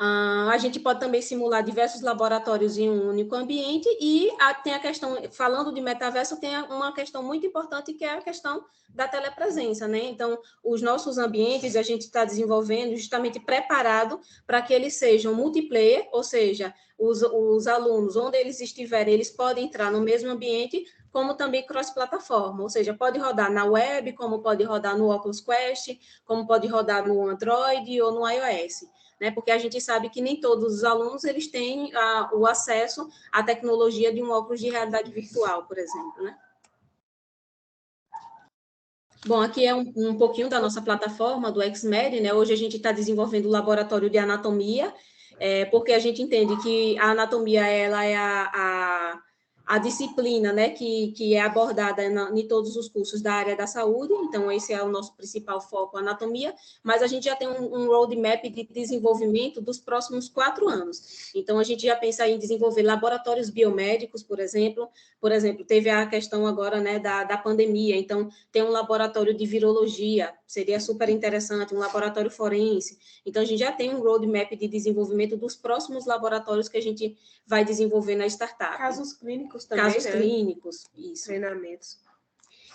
F: A gente pode também simular diversos laboratórios em um único ambiente e tem a questão, falando de metaverso, tem uma questão muito importante que é a questão da telepresença, né? Então, os nossos ambientes a gente está desenvolvendo justamente preparado para que eles sejam multiplayer, ou seja, os alunos, onde eles estiverem, eles podem entrar no mesmo ambiente, como também cross-plataforma, ou seja, pode rodar na web, como pode rodar no Oculus Quest, como pode rodar no Android ou no iOS. Né, porque a gente sabe que nem todos os alunos eles têm o acesso à tecnologia de um óculos de realidade virtual, por exemplo. Né? Bom, aqui é um pouquinho da nossa plataforma, do XMED, né? Hoje a gente está desenvolvendo o laboratório de anatomia, porque a gente entende que a anatomia ela é a disciplina, né, que é abordada em todos os cursos da área da saúde, então esse é o nosso principal foco, a anatomia, mas a gente já tem um roadmap de desenvolvimento dos próximos 4 anos. Então, a gente já pensa em desenvolver laboratórios biomédicos, por exemplo, teve a questão agora, né, da pandemia, então tem um laboratório de virologia, seria super interessante, um laboratório forense, então a gente já tem um roadmap de desenvolvimento dos próximos laboratórios que a gente vai desenvolver na startup.
C: Casos clínicos também,
F: Casos clínicos, isso.
C: Treinamentos.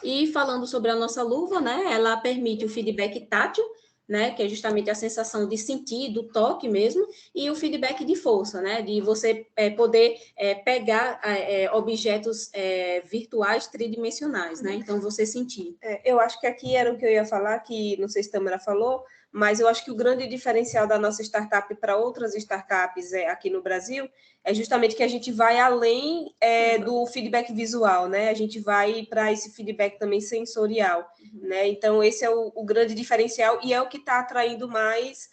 F: E falando sobre a nossa luva, né, ela permite o feedback tátil, né, que é justamente a sensação de sentir, do toque mesmo, e o feedback de força, né, de você poder pegar objetos virtuais tridimensionais, né, então você sentir.
C: Eu acho que aqui era o que eu ia falar, que não sei se a Tamara falou, mas eu acho que o grande diferencial da nossa startup para outras startups aqui no Brasil é justamente que a gente vai além do feedback visual, né? A gente vai para esse feedback também sensorial, né? Então, esse é o grande diferencial e é o que está atraindo mais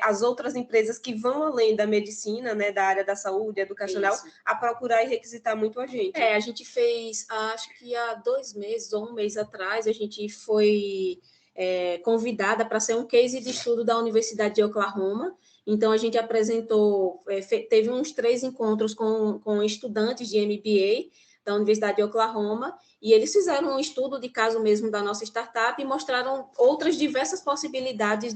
C: as outras empresas que vão além da medicina, né? Da área da saúde, educacional, a procurar e requisitar muito a gente.
F: A gente fez, acho que há 2 meses ou 1 mês atrás, a gente foi convidada para ser um case de estudo da Universidade de Oklahoma. Então, a gente apresentou, teve uns 3 encontros com estudantes de MBA da Universidade de Oklahoma, e eles fizeram um estudo de caso mesmo da nossa startup e mostraram outras diversas possibilidades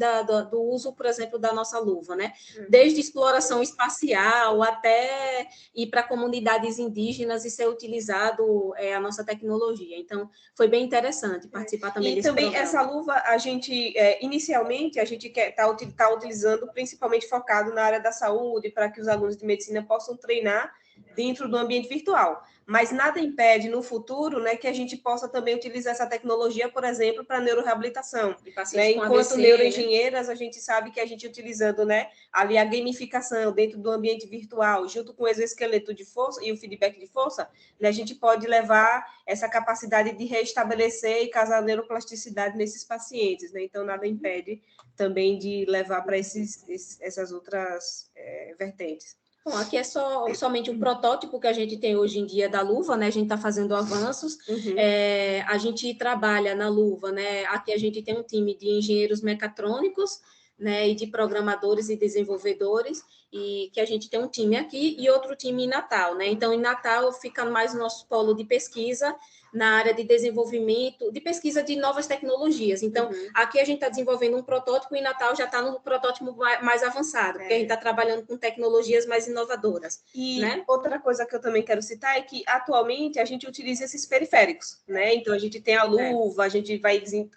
F: do uso, por exemplo, da nossa luva, né? Desde exploração espacial até ir para comunidades indígenas e ser utilizado a nossa tecnologia. Então, foi bem interessante participar também desse programa.
C: E também essa luva, a gente, inicialmente, a gente tá utilizando principalmente focado na área da saúde, para que os alunos de medicina possam treinar dentro do ambiente virtual. Mas nada impede, no futuro, né, que a gente possa também utilizar essa tecnologia, por exemplo, para neuroreabilitação. Né? Enquanto neuroengenheiras, né? A gente sabe que a gente utilizando, né, ali a gamificação dentro do ambiente virtual, junto com o exoesqueleto de força e o feedback de força, né, a gente pode levar essa capacidade de restabelecer e causar neuroplasticidade nesses pacientes. Né? Então, nada impede também de levar para essas outras vertentes.
F: Bom, aqui é somente um protótipo que a gente tem hoje em dia da luva, né? A gente está fazendo avanços. A gente trabalha na luva, né? Aqui a gente tem um time de engenheiros mecatrônicos, né? E de programadores e desenvolvedores, e que a gente tem um time aqui e outro time em Natal, né? Então, em Natal fica mais o nosso polo de pesquisa na área de desenvolvimento, de pesquisa de novas tecnologias. Então, aqui a gente está desenvolvendo um protótipo e em Natal já está no protótipo mais avançado, porque a gente está trabalhando com tecnologias mais inovadoras.
C: E
F: né?
C: outra coisa que eu também quero citar é que, atualmente, a gente utiliza esses periféricos, né? Então, a gente tem a luva, a gente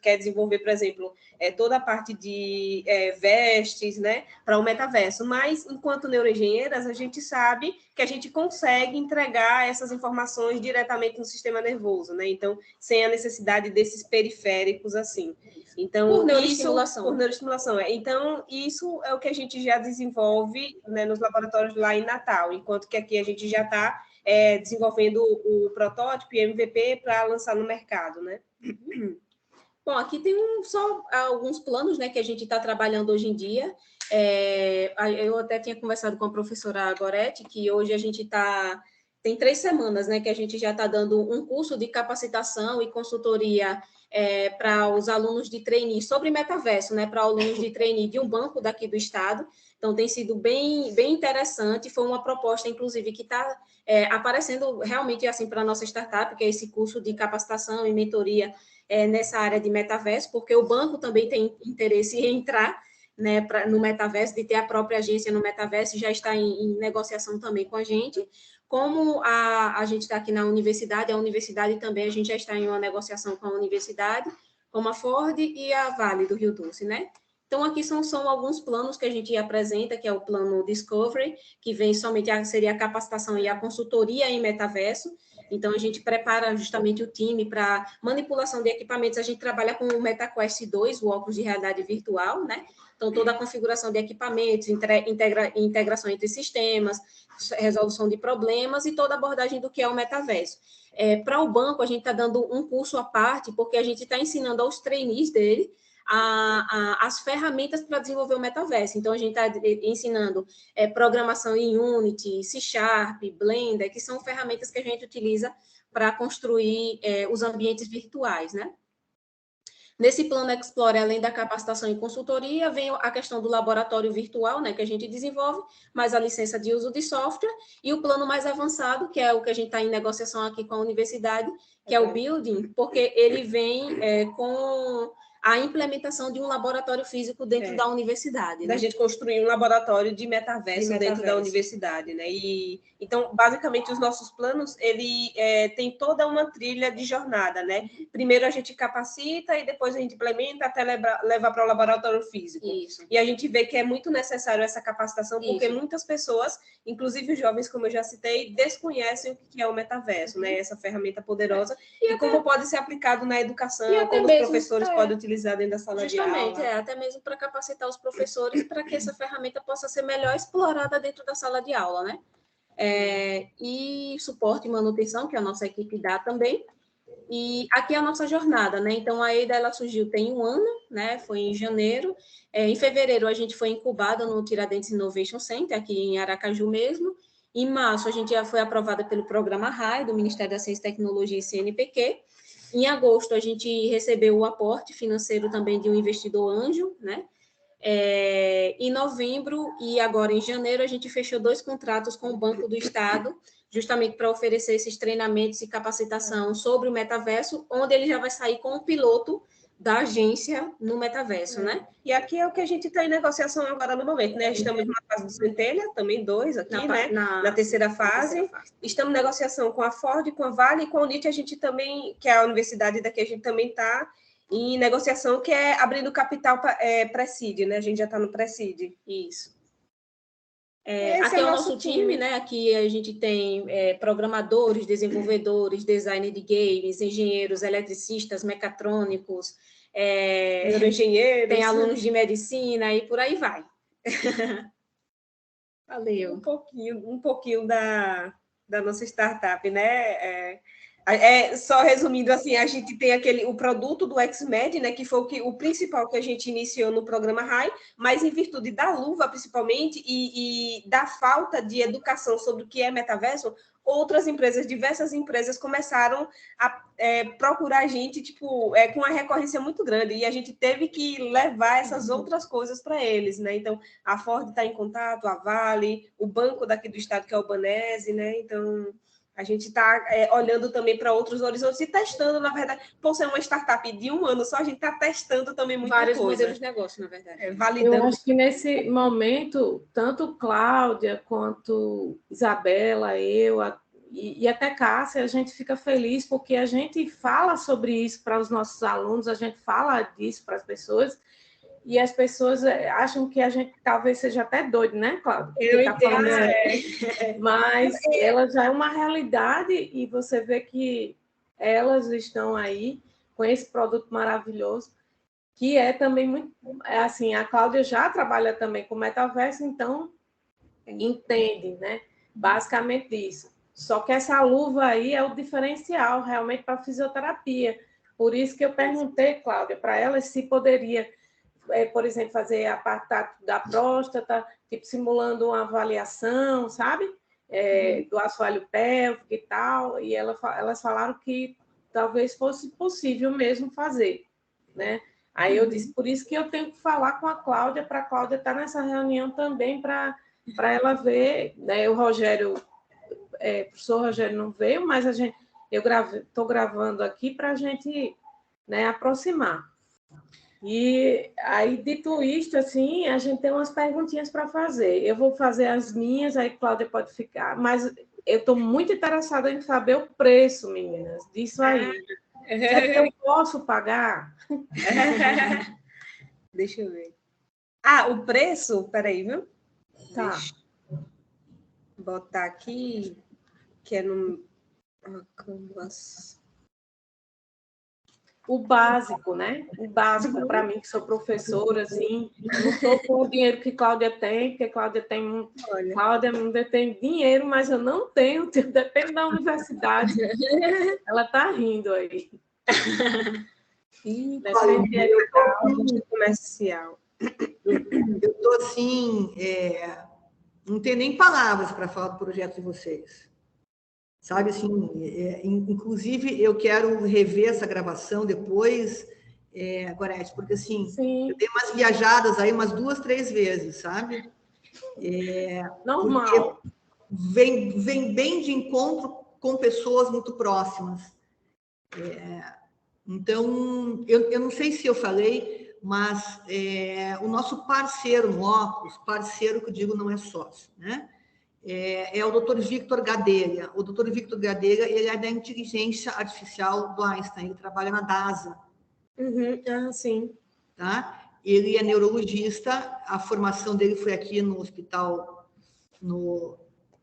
C: quer desenvolver, por exemplo, toda a parte de vestes, né? Para o metaverso. Mas, enquanto neuroengenheiras, a gente sabe que a gente consegue entregar essas informações diretamente no sistema nervoso, né? Então, sem a necessidade desses periféricos, assim. Então,
F: por neuroestimulação.
C: Por neuroestimulação. Então, isso é o que a gente já desenvolve, né, nos laboratórios lá em Natal, enquanto que aqui a gente já está desenvolvendo o protótipo e MVP para lançar no mercado, né?
F: Bom, aqui tem só alguns planos, né, que a gente está trabalhando hoje em dia. Eu até tinha conversado com a professora Goretti, que hoje a gente tem 3 semanas, né, que a gente já está dando um curso de capacitação e consultoria para os alunos de trainee sobre metaverso, né, para alunos de trainee de um banco daqui do estado. Então, tem sido bem, bem interessante. Foi uma proposta, inclusive, que está aparecendo realmente assim para a nossa startup, que é esse curso de capacitação e mentoria nessa área de metaverso, porque o banco também tem interesse em entrar, né, no metaverso, de ter a própria agência no metaverso, já está em negociação também com a gente. Como a gente está aqui na universidade, a universidade também, a gente já está em uma negociação com a universidade, como a Ford e a Vale do Rio Doce, né? Então, aqui são alguns planos que a gente apresenta, que é o plano Discovery, que vem somente seria a capacitação e a consultoria em metaverso. Então, a gente prepara justamente o time para manipulação de equipamentos. A gente trabalha com o MetaQuest 2, o óculos de realidade virtual, né? Então, toda a configuração de equipamentos, integração entre sistemas, resolução de problemas e toda a abordagem do que é o metaverso. Para o banco, a gente está dando um curso à parte, porque a gente está ensinando aos trainees dele as ferramentas para desenvolver o metaverso. Então, a gente está ensinando programação em Unity, C#, Blender, que são ferramentas que a gente utiliza para construir os ambientes virtuais, né? Nesse plano Explore, além da capacitação e consultoria, vem a questão do laboratório virtual, né, que a gente desenvolve, mais a licença de uso de software, e o plano mais avançado, que é o que a gente está em negociação aqui com a universidade, que é o Building, porque ele vem com a implementação de um laboratório físico dentro da universidade.
C: Da gente construir um laboratório de metaverso dentro da universidade, né? Então, basicamente, os nossos planos, ele tem toda uma trilha de jornada, né? Primeiro a gente capacita e depois a gente implementa até levar para o laboratório físico.
F: Isso.
C: E a gente vê que é muito necessário essa capacitação, porque muitas pessoas, inclusive os jovens, como eu já citei, desconhecem o que é o metaverso, né? Essa ferramenta poderosa e como pode ser aplicado na educação, como os professores podem utilizar dentro da sala de aula.
F: Justamente, até mesmo para capacitar os professores para que essa ferramenta possa ser melhor explorada dentro da sala de aula, né? E suporte e manutenção, que a nossa equipe dá também. E aqui é a nossa jornada, né? Então, a EIDA, ela surgiu tem 1 ano, né? Foi em janeiro. Em fevereiro, a gente foi incubada no Tiradentes Innovation Center, aqui em Aracaju mesmo. Em março, a gente já foi aprovada pelo programa RAI, do Ministério da Ciência, Tecnologia e CNPq. Em agosto, a gente recebeu o aporte financeiro também de um investidor anjo, né? Em novembro e agora em janeiro, a gente fechou 2 contratos com o Banco do Estado, justamente para oferecer esses treinamentos e capacitação sobre o metaverso, onde ele já vai sair com o piloto da agência no metaverso, né?
C: E aqui é o que a gente está em negociação agora no momento, né? Estamos na fase do Centelha, também 2 aqui, na terceira fase. Estamos em negociação com a Ford, com a Vale e com a Unity, a gente também, que é a universidade daqui, a gente também está em negociação, que é abrindo capital pré-seed, né? A gente já está no pré-seed.
F: Isso. Aqui é o nosso time, né? Aqui a gente tem programadores, desenvolvedores, designer de games, engenheiros, eletricistas, mecatrônicos,
C: neuroengenheiros,
F: tem alunos de medicina e por aí vai. Valeu.
C: Um pouquinho da nossa startup, né? Só resumindo assim, a gente tem o produto do XMED, né, que foi o principal que a gente iniciou no programa RAI, mas em virtude da luva, principalmente, e da falta de educação sobre o que é metaverso, outras empresas, diversas empresas, começaram a procurar a gente, tipo, com uma recorrência muito grande, e a gente teve que levar essas outras coisas para eles, né? Então, a Ford está em contato, a Vale, o banco daqui do estado, que é o Banese, né? Então, a gente está olhando também para outros horizontes e testando, na verdade, por ser uma startup de 1 ano só, a gente está testando também muita
F: Vários
C: coisa.
F: modelos de negócio, na verdade.
C: Validando.
A: Eu acho que nesse momento, tanto Cláudia quanto Isabela, e até Cássia, a gente fica feliz porque a gente fala sobre isso para os nossos alunos, a gente fala disso para as pessoas, e as pessoas acham que a gente talvez seja até doido, né, Cláudia?
C: Eu entendo,
A: Mas ela já é uma realidade e você vê que elas estão aí com esse produto maravilhoso, que é também muito... assim, a Cláudia já trabalha também com metaverso, então entende, né? Basicamente isso. Só que essa luva aí é o diferencial realmente para a fisioterapia. Por isso que eu perguntei, Cláudia, para ela se poderia... por exemplo, fazer a parte da próstata, tipo, simulando uma avaliação, sabe? Do assoalho pélvico e tal, e elas falaram que talvez fosse possível mesmo fazer, né? Aí eu disse, por isso que eu tenho que falar com a Cláudia, para a Cláudia estar nessa reunião também, para ela ver, né? O Rogério, o professor Rogério não veio, mas eu estou gravando aqui para a gente, né, aproximar. E aí, dito isto, assim, a gente tem umas perguntinhas para fazer. Eu vou fazer as minhas, aí Cláudia pode ficar, mas eu estou muito interessada em saber o preço, meninas, disso aí. Será que eu posso pagar?
C: Deixa eu ver. O preço? Peraí, viu?
A: Tá.
C: Deixa eu botar aqui, que é no...
A: O básico, né? O básico para mim, que sou professora, assim, não estou com o dinheiro que Cláudia tem, porque Cláudia tem dinheiro, mas eu não tenho, depende da universidade. Ela está rindo aí.
C: Depende comercial.
B: Eu estou assim, não tenho nem palavras para falar do projeto de vocês. Sabe, assim, inclusive eu quero rever essa gravação depois, Gorete, porque assim,
A: Sim.
B: eu dei umas viajadas aí umas 2, 3 vezes, sabe?
A: Normal.
B: Vem bem de encontro com pessoas muito próximas. Então, eu não sei se eu falei, mas o nosso parceiro no óculos, parceiro que eu digo não é sócio, né? É o Dr. Victor Gadelha. O Dr. Victor Gadelha, ele é da inteligência artificial do Einstein, ele trabalha na DASA.
C: Sim.
B: Tá? Ele é neurologista, a formação dele foi aqui no hospital,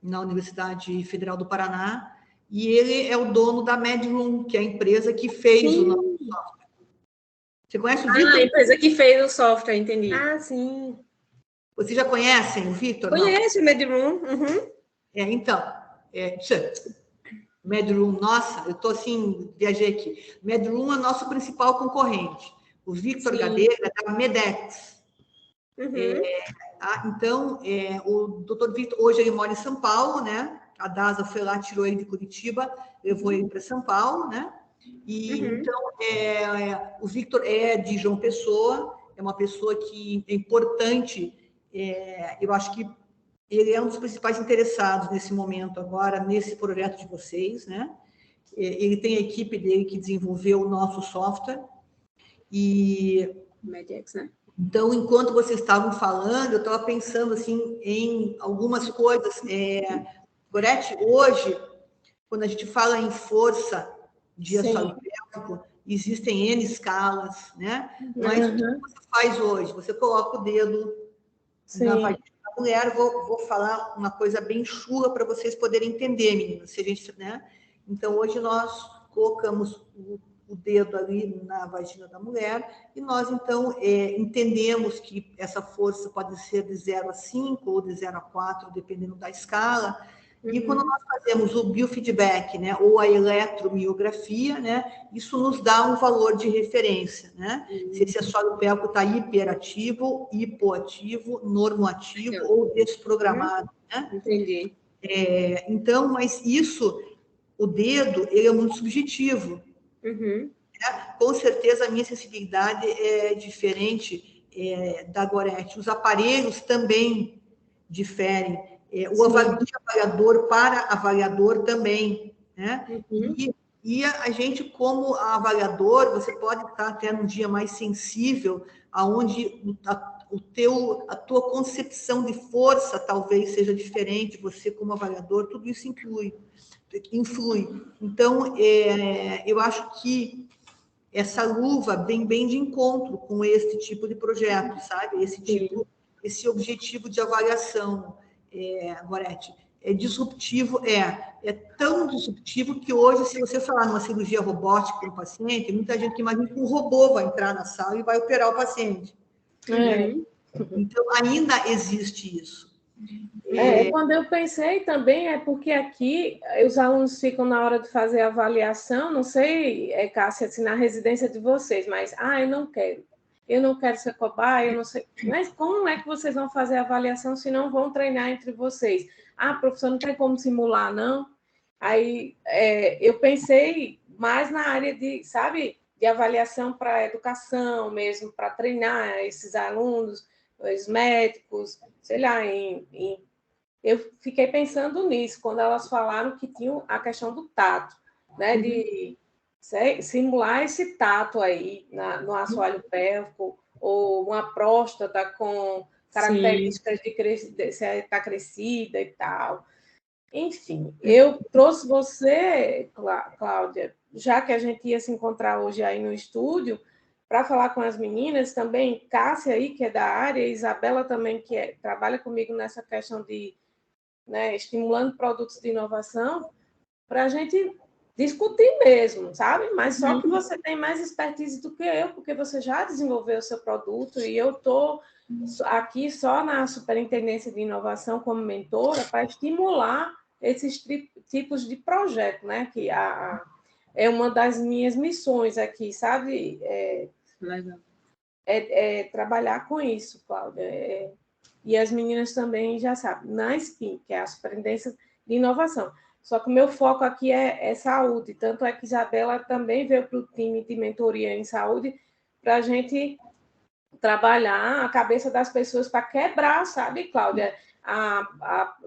B: na Universidade Federal do Paraná, e ele é o dono da MedRoom, que é a empresa que fez o nosso software. Você conhece o Victor?
F: A empresa que fez o software, entendi.
C: Sim.
B: Vocês já conhecem o Victor?
C: Conheço o MedRoom.
B: Então, MedRoom, nossa, eu estou assim, viajei aqui. MedRoom é nosso principal concorrente. O Victor Gadelha é da Medex. Então, o doutor Victor, hoje ele mora em São Paulo, né? A DASA foi lá, tirou ele de Curitiba, levou ele para São Paulo, né? E então, o Victor é de João Pessoa, é uma pessoa que é importante, eu acho que ele é um dos principais interessados nesse momento agora, nesse projeto de vocês, né? Ele tem a equipe dele que desenvolveu o nosso software. E
F: Medex, né?
B: Então, enquanto vocês estavam falando, eu estava pensando assim em algumas coisas. Gorete, hoje, quando a gente fala em força de assoalho pélvico, existem N escalas, né? Mas o que você faz hoje? Você coloca o dedo na vagina da mulher. Vou falar uma coisa bem chula para vocês poderem entender, meninas. Se a gente, né? Então, hoje nós colocamos o dedo ali na vagina da mulher, e nós, então, entendemos que essa força pode ser de 0 a 5 ou de 0 a 4, dependendo da escala, E quando nós fazemos o biofeedback, né, ou a eletromiografia, né, isso nos dá um valor de referência, né? Se esse assoalho pélvico está hiperativo, hipoativo, normoativo ou desprogramado, né?
C: Entendi.
B: Então, mas isso, o dedo, ele é muito subjetivo.
C: Uhum.
B: Com certeza a minha sensibilidade é diferente da Gorete. Os aparelhos também diferem. O avaliador para avaliador também, né?
C: Uhum.
B: E a gente, como avaliador, você pode estar até num dia mais sensível, aonde a tua concepção de força talvez seja diferente, você como avaliador, tudo isso influi. Então, eu acho que essa luva vem bem de encontro com esse tipo de projeto, sabe? Esse objetivo de avaliação, Gorete, é disruptivo, é tão disruptivo que hoje, se você falar numa cirurgia robótica para um paciente, muita gente que imagina que um robô vai entrar na sala e vai operar o paciente. Então, ainda existe isso.
A: Quando eu pensei também, é porque aqui os alunos ficam na hora de fazer a avaliação, não sei, Cássia, se na residência de vocês, mas, eu não quero ser cobaia, eu não sei, mas como é que vocês vão fazer a avaliação se não vão treinar entre vocês? Professor, não tem como simular, não? Aí, eu pensei mais na área de, sabe, de avaliação para educação mesmo, para treinar esses alunos, os médicos, sei lá, eu fiquei pensando nisso, quando elas falaram que tinham a questão do tato, né? De simular esse tato aí no assoalho pélvico, ou uma próstata com características de se está crescida e tal. Enfim, eu trouxe você, Cláudia, já que a gente ia se encontrar hoje aí no estúdio, para falar com as meninas também, Cássia aí, que é da área, Isabela também, que trabalha comigo nessa questão de, né, estimulando produtos de inovação, para a gente discutir mesmo, sabe? Mas só que você tem mais expertise do que eu, porque você já desenvolveu o seu produto e eu estou aqui só na Superintendência de Inovação como mentora para estimular esses tipos de projeto, né? Que é uma das minhas missões aqui, sabe?
C: Legal.
A: Trabalhar com isso, Cláudia. E as meninas também já sabem, na SPIN, que é a Superintendência de Inovação. Só que o meu foco aqui é saúde, tanto é que Isabela também veio para o time de mentoria em saúde para a gente trabalhar a cabeça das pessoas para quebrar, sabe, Cláudia?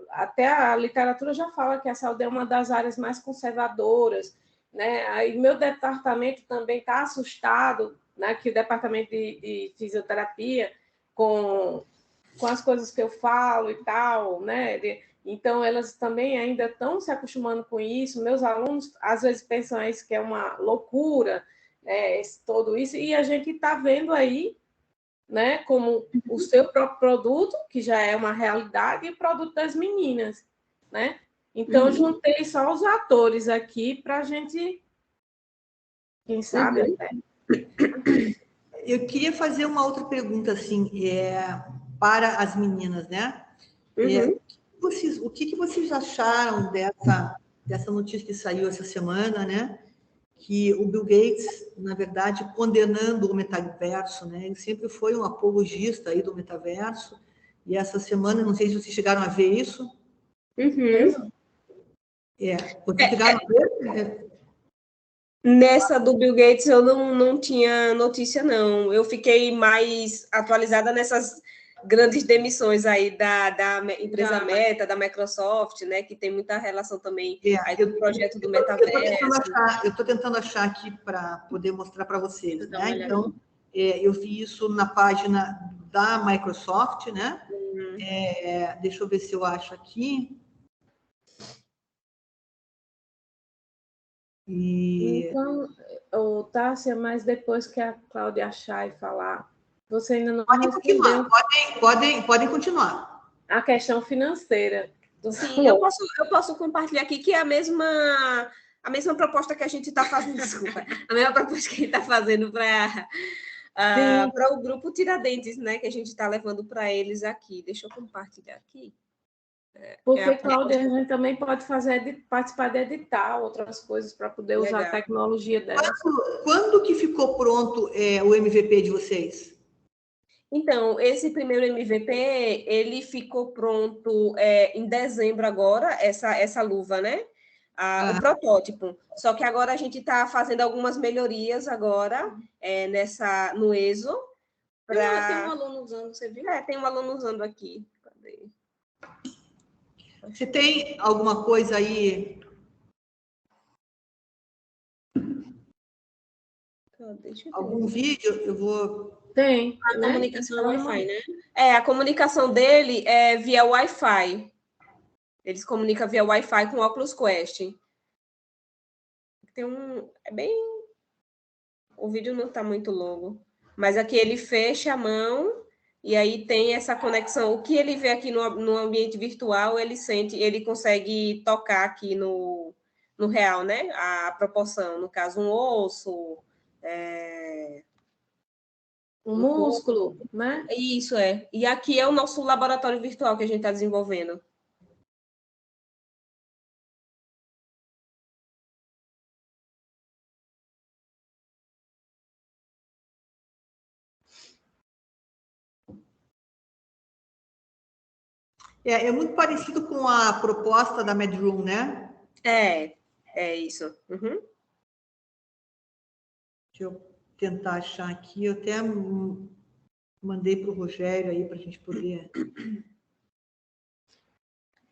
A: Até a literatura já fala que a saúde é uma das áreas mais conservadoras, né? Aí meu departamento também está assustado, né, que o departamento de fisioterapia com as coisas que eu falo e tal, né? Então, elas também ainda estão se acostumando com isso. Meus alunos, às vezes, pensam isso que é uma loucura, tudo isso, e a gente está vendo aí, né, como o seu próprio produto, que já é uma realidade, e o produto das meninas, né? Então, juntei só os atores aqui para a gente, quem sabe, até.
B: Eu queria fazer uma outra pergunta, assim, para as meninas, né? O que vocês acharam dessa notícia que saiu essa semana, né? Que o Bill Gates, na verdade, condenando o metaverso, né? Ele sempre foi um apologista aí do metaverso, e essa semana, não sei se vocês chegaram a ver isso. Vocês chegaram a ver?
C: Nessa do Bill Gates eu não tinha notícia, não. Eu fiquei mais atualizada nessas grandes demissões aí da empresa Meta, da Microsoft, né, que tem muita relação também aí do projeto do metaverso.
B: Eu estou tentando achar aqui para poder mostrar para vocês, né? Então, eu vi isso na página da Microsoft, né? Deixa eu ver se eu acho aqui.
A: Então, Tássia, mas depois que a Cláudia achar e falar, você ainda não
B: Podem
A: respondeu
B: continuar, podem continuar.
A: A questão financeira.
C: Sim, eu posso compartilhar aqui que é a mesma proposta que a gente está fazendo, desculpa, a mesma proposta que a gente está fazendo para o grupo Tiradentes, né, que a gente está levando para eles aqui. Deixa eu compartilhar aqui.
A: Porque, Cláudia, a gente também pode participar de editar outras coisas para poder usar a tecnologia dela.
B: Quando que ficou pronto o MVP de vocês?
C: Então, esse primeiro MVP, ele ficou pronto em dezembro agora, essa luva, né? O protótipo. Só que agora a gente está fazendo algumas melhorias agora no ESO.
F: Tem um aluno usando, você viu?
C: Tem um aluno usando aqui. Cadê?
B: Você tem alguma coisa aí? Algum vídeo? Eu vou...
A: Tem.
F: A comunicação é Wi-Fi, né?
C: A comunicação dele é via Wi-Fi. Eles comunicam via Wi-Fi com o Oculus Quest. O vídeo não está muito longo. Mas aqui ele fecha a mão e aí tem essa conexão. O que ele vê aqui no ambiente virtual, ele consegue tocar aqui no real, né? A proporção, no caso, um osso,
A: um músculo, né?
C: Isso é. E aqui é o nosso laboratório virtual que a gente está desenvolvendo.
B: É muito parecido com a proposta da MedRoom, né?
C: É isso. Uhum.
B: Deixa eu tentar achar aqui. Eu até mandei para o Rogério aí para a gente poder...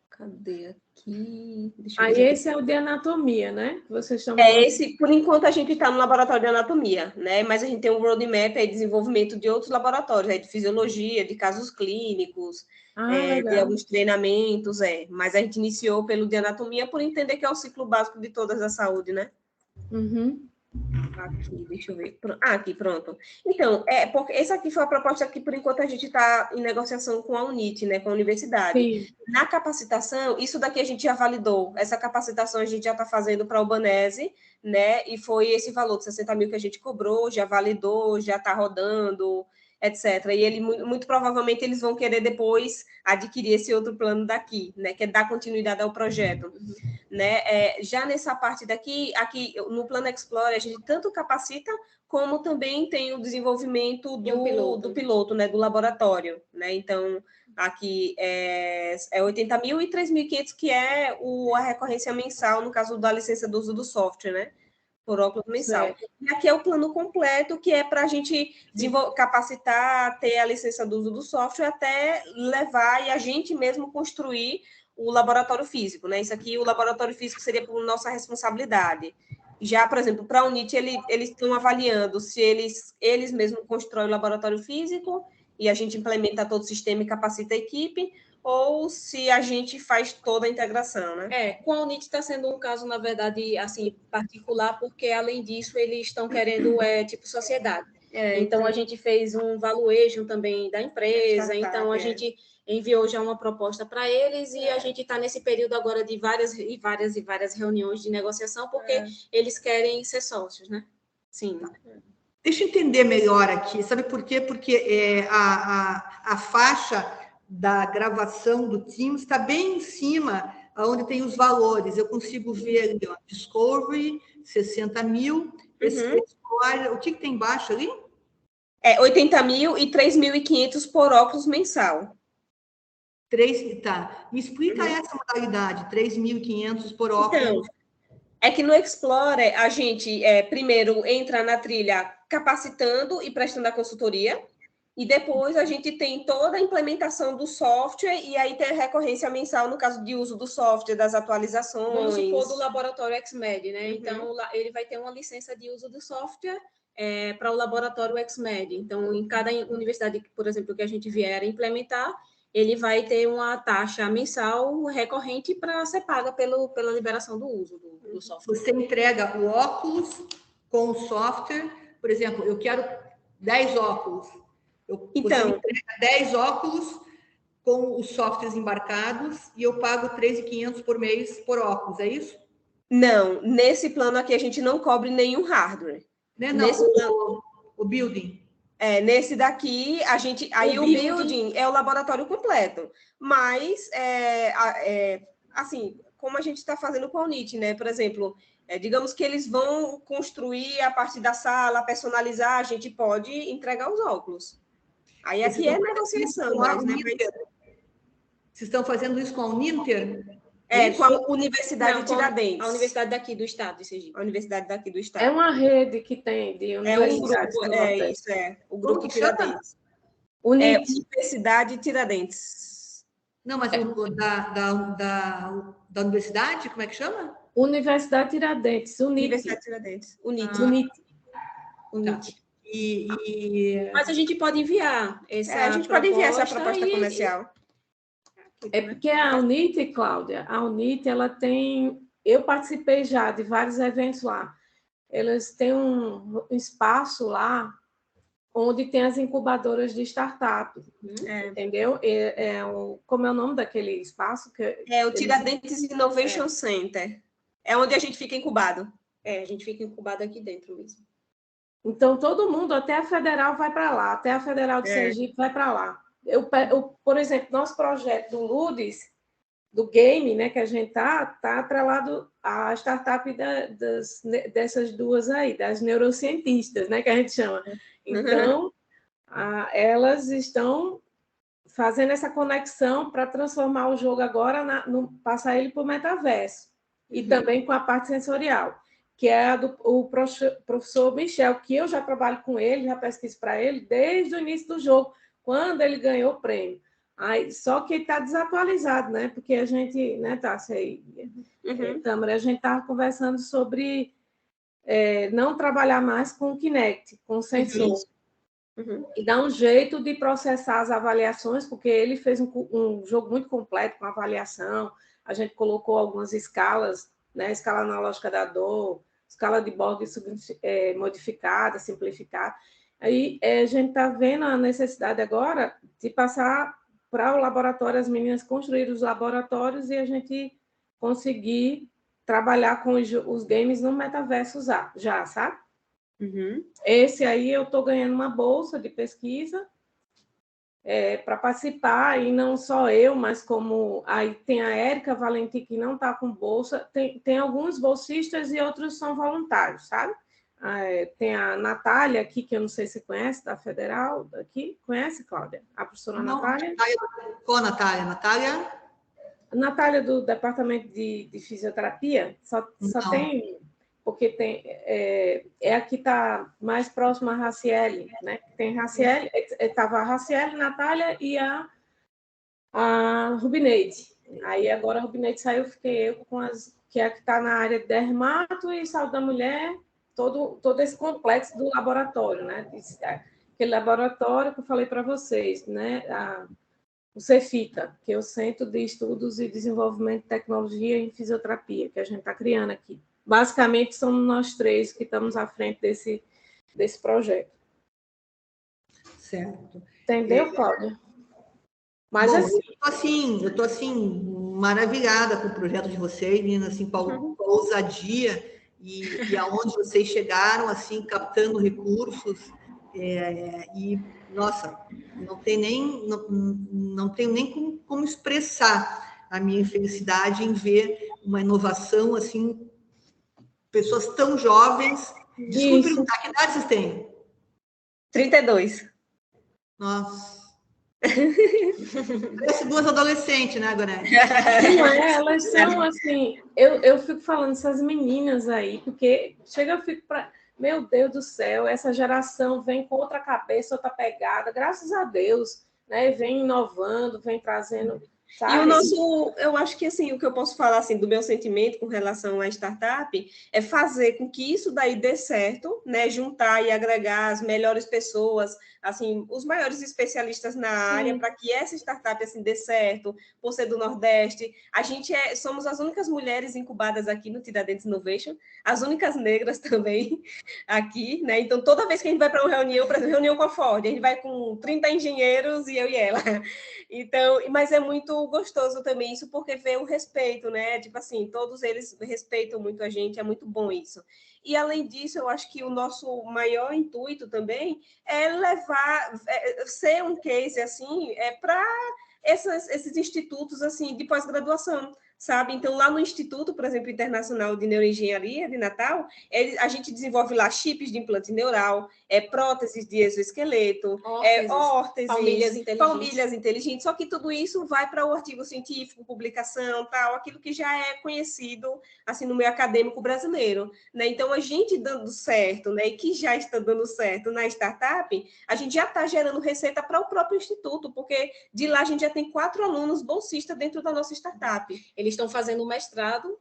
C: Cadê aqui?
A: Aí esse é o de anatomia, né? Vocês estão...
C: Esse, por enquanto, a gente está no laboratório de anatomia, né? Mas a gente tem um roadmap aí de desenvolvimento de outros laboratórios, de fisiologia, de casos clínicos, de alguns treinamentos, Mas a gente iniciou pelo de anatomia por entender que é o ciclo básico de todas a saúde, né?
A: Uhum.
C: Aqui, deixa eu ver. Aqui, pronto. Então, porque essa aqui foi a proposta que, por enquanto, a gente está em negociação com a UNIT, né, com a universidade.
A: Sim.
C: Na capacitação, isso daqui a gente já validou. Essa capacitação a gente já está fazendo para a Albanese, né, e foi esse valor de 60 mil que a gente cobrou, já validou, já está rodando, etc. E ele, muito provavelmente eles vão querer depois adquirir esse outro plano daqui, né, que é dar continuidade ao projeto. Né? Já nessa parte daqui, aqui no Plano Explore, a gente tanto capacita, como também tem o desenvolvimento do piloto, né? Do laboratório. Né? Então, aqui é 80 mil e 3.500, que é a recorrência mensal, no caso da licença do uso do software, né? Por óculos mensal. Certo. E aqui é o plano completo, que é para a gente capacitar, ter a licença do uso do software, até levar e a gente mesmo construir o laboratório físico, né? Isso aqui, o laboratório físico seria por nossa responsabilidade. Já, por exemplo, para a UNIT, eles estão avaliando se eles mesmos constroem o laboratório físico e a gente implementa todo o sistema e capacita a equipe, ou se a gente faz toda a integração, né?
F: Com a UNIT está sendo um caso, na verdade, assim, particular, porque, além disso, eles estão querendo, tipo, sociedade. Então, a gente fez um valuation também da empresa, então a gente enviou já uma proposta para eles e a gente está nesse período agora de várias reuniões de negociação, porque eles querem ser sócios, né? Sim.
B: Deixa eu entender melhor aqui, sabe por quê? Porque a faixa da gravação do Teams está bem em cima, onde tem os valores. Eu consigo ver ali, ó, Discovery, 60 mil, o que tem embaixo ali?
C: 80 mil e 3.500 por óculos mensal.
B: Tá. Me explica essa modalidade, 3.500 por óculos.
C: Então, é que no Explorer a gente primeiro entra na trilha capacitando e prestando a consultoria, e depois a gente tem toda a implementação do software, e aí tem a recorrência mensal no caso de uso do software, das atualizações.
F: Vamos supor do laboratório XMED, né? Então, ele vai ter uma licença de uso do software para o laboratório XMED. Então, em cada universidade, por exemplo, que a gente vier implementar, ele vai ter uma taxa mensal recorrente para ser paga pela liberação do uso do software.
B: Você entrega o óculos com o software, por exemplo, eu quero 10 óculos. Você entrega 10 óculos com os softwares embarcados e eu pago 3.500 por mês por óculos, é isso?
C: Não, nesse plano aqui a gente não cobre nenhum hardware.
B: Né? Não, o building.
C: Nesse daqui, aí o building é o laboratório completo, mas, assim, como a gente está fazendo com a UNIT, né? Por exemplo, digamos que eles vão construir a parte da sala, personalizar, a gente pode entregar os óculos. Aí aqui é negociação, mas, né?
B: Vocês estão fazendo isso com a Uninter?
C: Com a Universidade Tiradentes.
F: A universidade daqui do estado de Sergipe.
C: A universidade daqui do estado.
A: É uma rede que tem de universidades.
C: O grupo Tiradentes. Universidade Tiradentes.
B: Não, mas da universidade, como é que chama?
A: Universidade Tiradentes, UNIT.
C: Universidade Tiradentes, UNIT.
A: UNIT.
B: Tá.
F: Mas a gente pode enviar
C: essa proposta comercial.
A: Porque a UNIT, Cláudia, ela tem... Eu participei já de vários eventos lá. Elas têm um espaço lá onde tem as incubadoras de startup, entendeu? Como é o nome daquele espaço?
C: O Tiradentes Innovation Center. É onde a gente fica incubado.
F: A gente fica incubado aqui dentro mesmo.
A: Então, todo mundo, até a Federal vai para lá, até a Federal de Sergipe vai para lá. Por exemplo, nosso projeto do Ludes, do game, né, que a gente tá atrelado à startup dessas duas aí, das neurocientistas, né, que a gente chama. Então, elas estão fazendo essa conexão para transformar o jogo agora, passar ele para o metaverso, e também com a parte sensorial, que é o professor Michel, que eu já trabalho com ele, já pesquiso para ele desde o início do jogo, quando ele ganhou o prêmio. Só que está desatualizado, né? Porque a gente, né, Tássia aí, Tâmara, a gente estava conversando sobre não trabalhar mais com o Kinect, com o sensor. E dar um jeito de processar as avaliações, porque ele fez um jogo muito completo com avaliação, a gente colocou algumas escalas, né? Escala analógica da dor, escala de Borg modificada, simplificada. Aí a gente está vendo a necessidade agora de passar para o laboratório, as meninas construírem os laboratórios e a gente conseguir trabalhar com os games no metaverso já, sabe? Esse aí eu estou ganhando uma bolsa de pesquisa para participar, e não só eu, mas como aí tem a Érica Valentim, que não está com bolsa, tem alguns bolsistas e outros são voluntários, sabe? Tem a Natália aqui, que eu não sei se conhece, da Federal, daqui. Conhece, Cláudia? A professora Natália?
B: Qual a Natália? Natália?
A: A Natália do Departamento de Fisioterapia, só tem... Porque é a que está mais próxima à Raciele, né? Tem Raciele, estava a Raciele, Natália e a Rubineide. Aí agora a Rubineide saiu, fiquei eu com que é a que está na área de dermato e saúde da mulher, todo esse complexo do laboratório, né? Aquele laboratório que eu falei para vocês, né? O Cefita, que é o Centro de Estudos e Desenvolvimento de Tecnologia em Fisioterapia, que a gente está criando aqui. Basicamente, somos nós três que estamos à frente desse projeto.
B: Certo.
A: Entendeu, Cláudia? Mas
B: eu estou assim, maravilhada com o projeto de vocês, meninas, assim, com a ousadia e aonde vocês chegaram, assim, captando recursos. E, nossa, não tenho nem como expressar a minha felicidade em ver uma inovação, assim, pessoas tão jovens. Desculpe perguntar, que idade vocês têm?
C: 32.
B: Nossa. Parece duas adolescentes, né, Gorete?
A: Não elas são assim... Eu fico falando essas meninas aí, porque eu fico para... Meu Deus do céu, essa geração vem com outra cabeça, outra pegada, graças a Deus, né? Vem inovando, vem trazendo... Sabe?
C: E eu acho que assim, o que eu posso falar assim, do meu sentimento com relação à startup é fazer com que isso daí dê certo, né? Juntar e agregar as melhores pessoas, assim, os maiores especialistas na área, para que essa startup assim dê certo, por ser do Nordeste. A gente somos as únicas mulheres incubadas aqui no Tiradentes Innovation, as únicas negras também aqui, né? Então, toda vez que a gente vai para uma reunião, por exemplo, reunião com a Ford, a gente vai com 30 engenheiros e eu e ela. Então, mas é muito gostoso também isso, porque vê o respeito, né? Tipo assim, todos eles respeitam muito a gente, é muito bom isso. E, além disso, eu acho que o nosso maior intuito também é levar, ser um case, assim, para esses institutos, assim, de pós-graduação, sabe? Então, lá no Instituto, por exemplo, Internacional de Neuroengenharia de Natal, a gente desenvolve lá chips de implante neural, próteses de exoesqueleto, órteses, palmilhas inteligentes, só que tudo isso vai para o artigo científico, publicação, tal, aquilo que já é conhecido, assim, no meio acadêmico brasileiro, né? Então, a gente dando certo, né, e que já está dando certo na startup, a gente já está gerando receita para o próprio instituto, porque de lá a gente já tem 4 alunos bolsistas dentro da nossa startup.
F: Eles estão fazendo um mestrado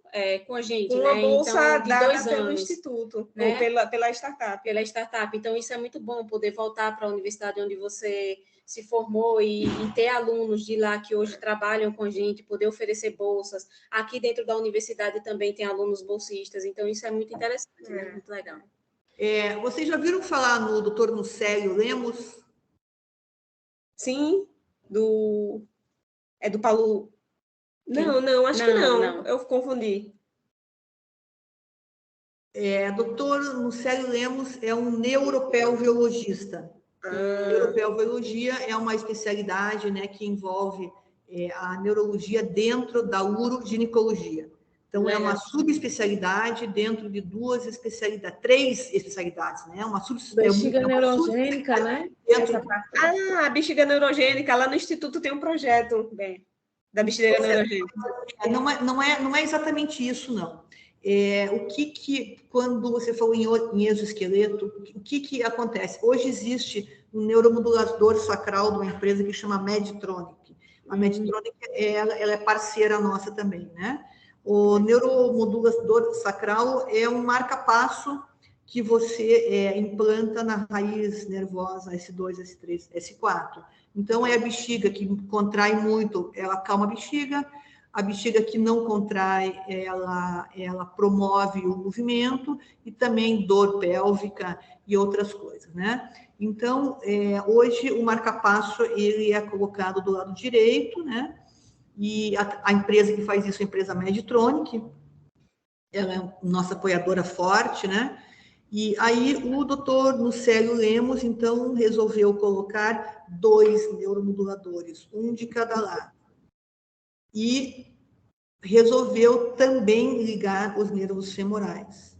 F: com a gente,
C: uma
F: né?
C: bolsa
F: então, de
C: dada
F: 2
C: pelo
F: anos,
C: instituto,
F: né?
C: ou pela startup.
F: Pela startup. Então, isso é muito bom, poder voltar para a universidade onde você se formou e ter alunos de lá que hoje trabalham com a gente, poder oferecer bolsas. Aqui dentro da universidade também tem alunos bolsistas, então isso é muito interessante, né? Muito legal.
B: Vocês já viram falar no Dr. Nucélio Lemos?
C: Sim, do Paulo... Não, acho que não. Eu confundi.
B: Dr. Nucélio Lemos é um neuropelviologista. Neuropelviologia é uma especialidade, né, que envolve a neurologia dentro da uroginecologia. Então, é uma subespecialidade dentro de 3 especialidades, né?
A: Bexiga neurogênica, né?
C: A bexiga neurogênica, lá no Instituto tem um projeto da bexiga neurogênica.
B: Não é exatamente isso, não. Quando você falou em exoesqueleto, o que acontece? Hoje existe um neuromodulador sacral de uma empresa que chama Medtronic. A Medtronic ela é parceira nossa também, né? O neuromodulador sacral é um marca-passo que você implanta na raiz nervosa S2, S3, S4. Então, é a bexiga que contrai muito, ela acalma a bexiga que não contrai, ela promove o movimento e também dor pélvica e outras coisas, né? Então, hoje o marca-passo ele é colocado do lado direito, né? E a empresa que faz isso é a empresa Medtronic, ela é nossa apoiadora forte, né? E aí o doutor Nucélio Lemos, então, resolveu colocar 2 neuromoduladores, um de cada lado. E resolveu também ligar os nervos femorais.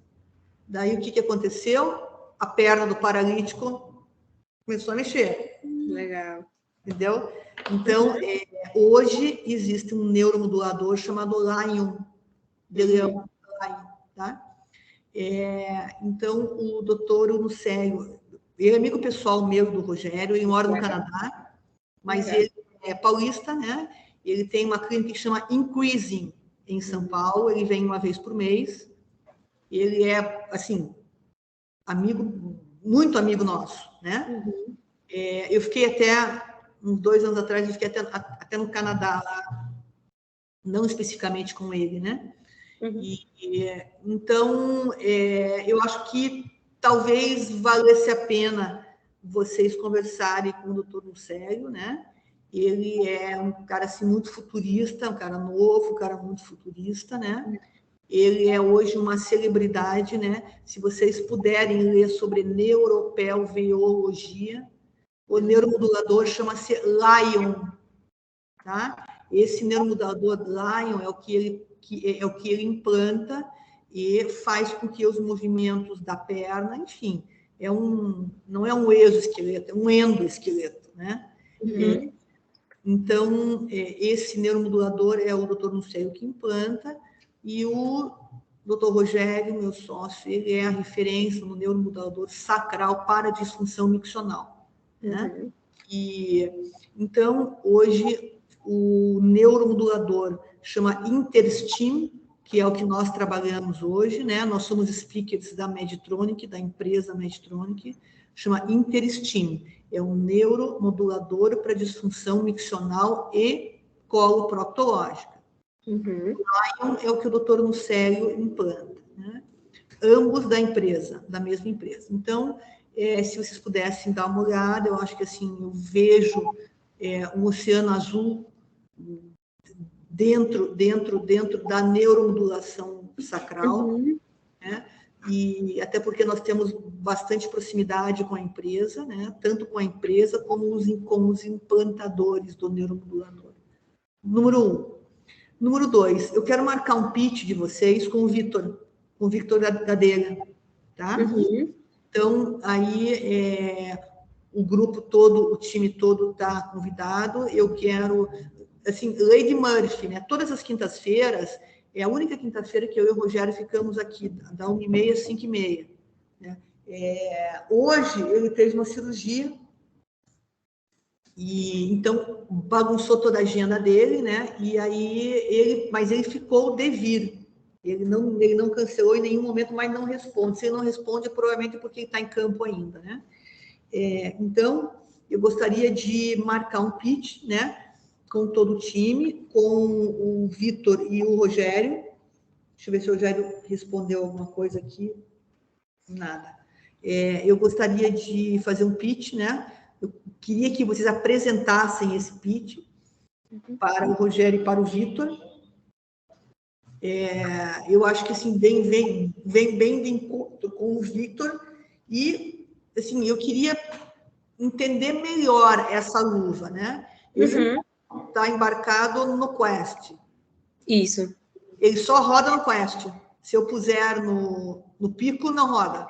B: Daí o que aconteceu? A perna do paralítico começou a mexer.
C: Legal.
B: Entendeu? Então, hoje existe um neuromodulador chamado Lion, de leão, Lion, tá? Então, o doutor Nucélio, ele é amigo pessoal meu do Rogério, ele mora no Canadá, mas ele é paulista, né? Ele tem uma clínica que chama Increasing, em São Paulo, ele vem uma vez por mês, ele é, assim, muito amigo nosso, né? Eu fiquei até, uns 2 anos atrás, eu fiquei até no Canadá, lá, não especificamente com ele, né? Então, eu acho que talvez valesse a pena vocês conversarem com o doutor Nucélio, né? Ele é um cara assim, muito futurista, um cara novo, um cara muito futurista, né? Ele é hoje uma celebridade, né? Se vocês puderem ler sobre neuropelviologia, o neuromodulador chama-se Lion, tá? Esse neuromodulador Lion é o que ele implanta e faz com que os movimentos da perna, enfim, não é um exoesqueleto, é um endoesqueleto, né? Então, esse neuromodulador é o doutor Nucélio que implanta, e o doutor Rogério, meu sócio, ele é a referência no neuromodulador sacral para disfunção miccional, né? Então, hoje, o neuromodulador chama InterStim, que é o que nós trabalhamos hoje, né? Nós somos speakers da Medtronic, da empresa Medtronic, chama InterStim. É um neuromodulador para disfunção miccional e coloproctológica. Lion é o que o doutor Nucélio implanta, né? Ambos da mesma empresa. Então, se vocês pudessem dar uma olhada, eu acho que assim, eu vejo um oceano azul dentro da neuromodulação sacral, né? e até porque nós temos bastante proximidade com a empresa, né? Tanto com a empresa como com os implantadores do neuromodulador. Número 1. Número 2, eu quero marcar um pitch de vocês com o Vitor Gadelha, tá?
C: Uhum.
B: Então, aí o grupo todo, o time todo está convidado. Eu quero, assim, Lady Murphy, né? Todas as quintas-feiras, é a única quinta-feira que eu e o Rogério ficamos aqui, da 1h30 às 5h30. Né? Hoje, ele fez uma cirurgia, e então bagunçou toda a agenda dele, né? E aí, mas ele ficou de vir. Ele não cancelou em nenhum momento, mas não responde. Se ele não responde, provavelmente porque ele está em campo ainda, né? Então, eu gostaria de marcar um pitch, né? Com todo o time, com o Vitor e o Rogério. Deixa eu ver se o Rogério respondeu alguma coisa aqui. Nada. Eu gostaria de fazer um pitch, né? Eu queria que vocês apresentassem esse pitch para o Rogério e para o Vitor. Eu acho que assim, vem bem de encontro com o Vitor. E assim, eu queria entender melhor essa luva, né? Ele está embarcado no Quest.
C: Isso.
B: Ele só roda no Quest. Se eu puser no Pico, não roda.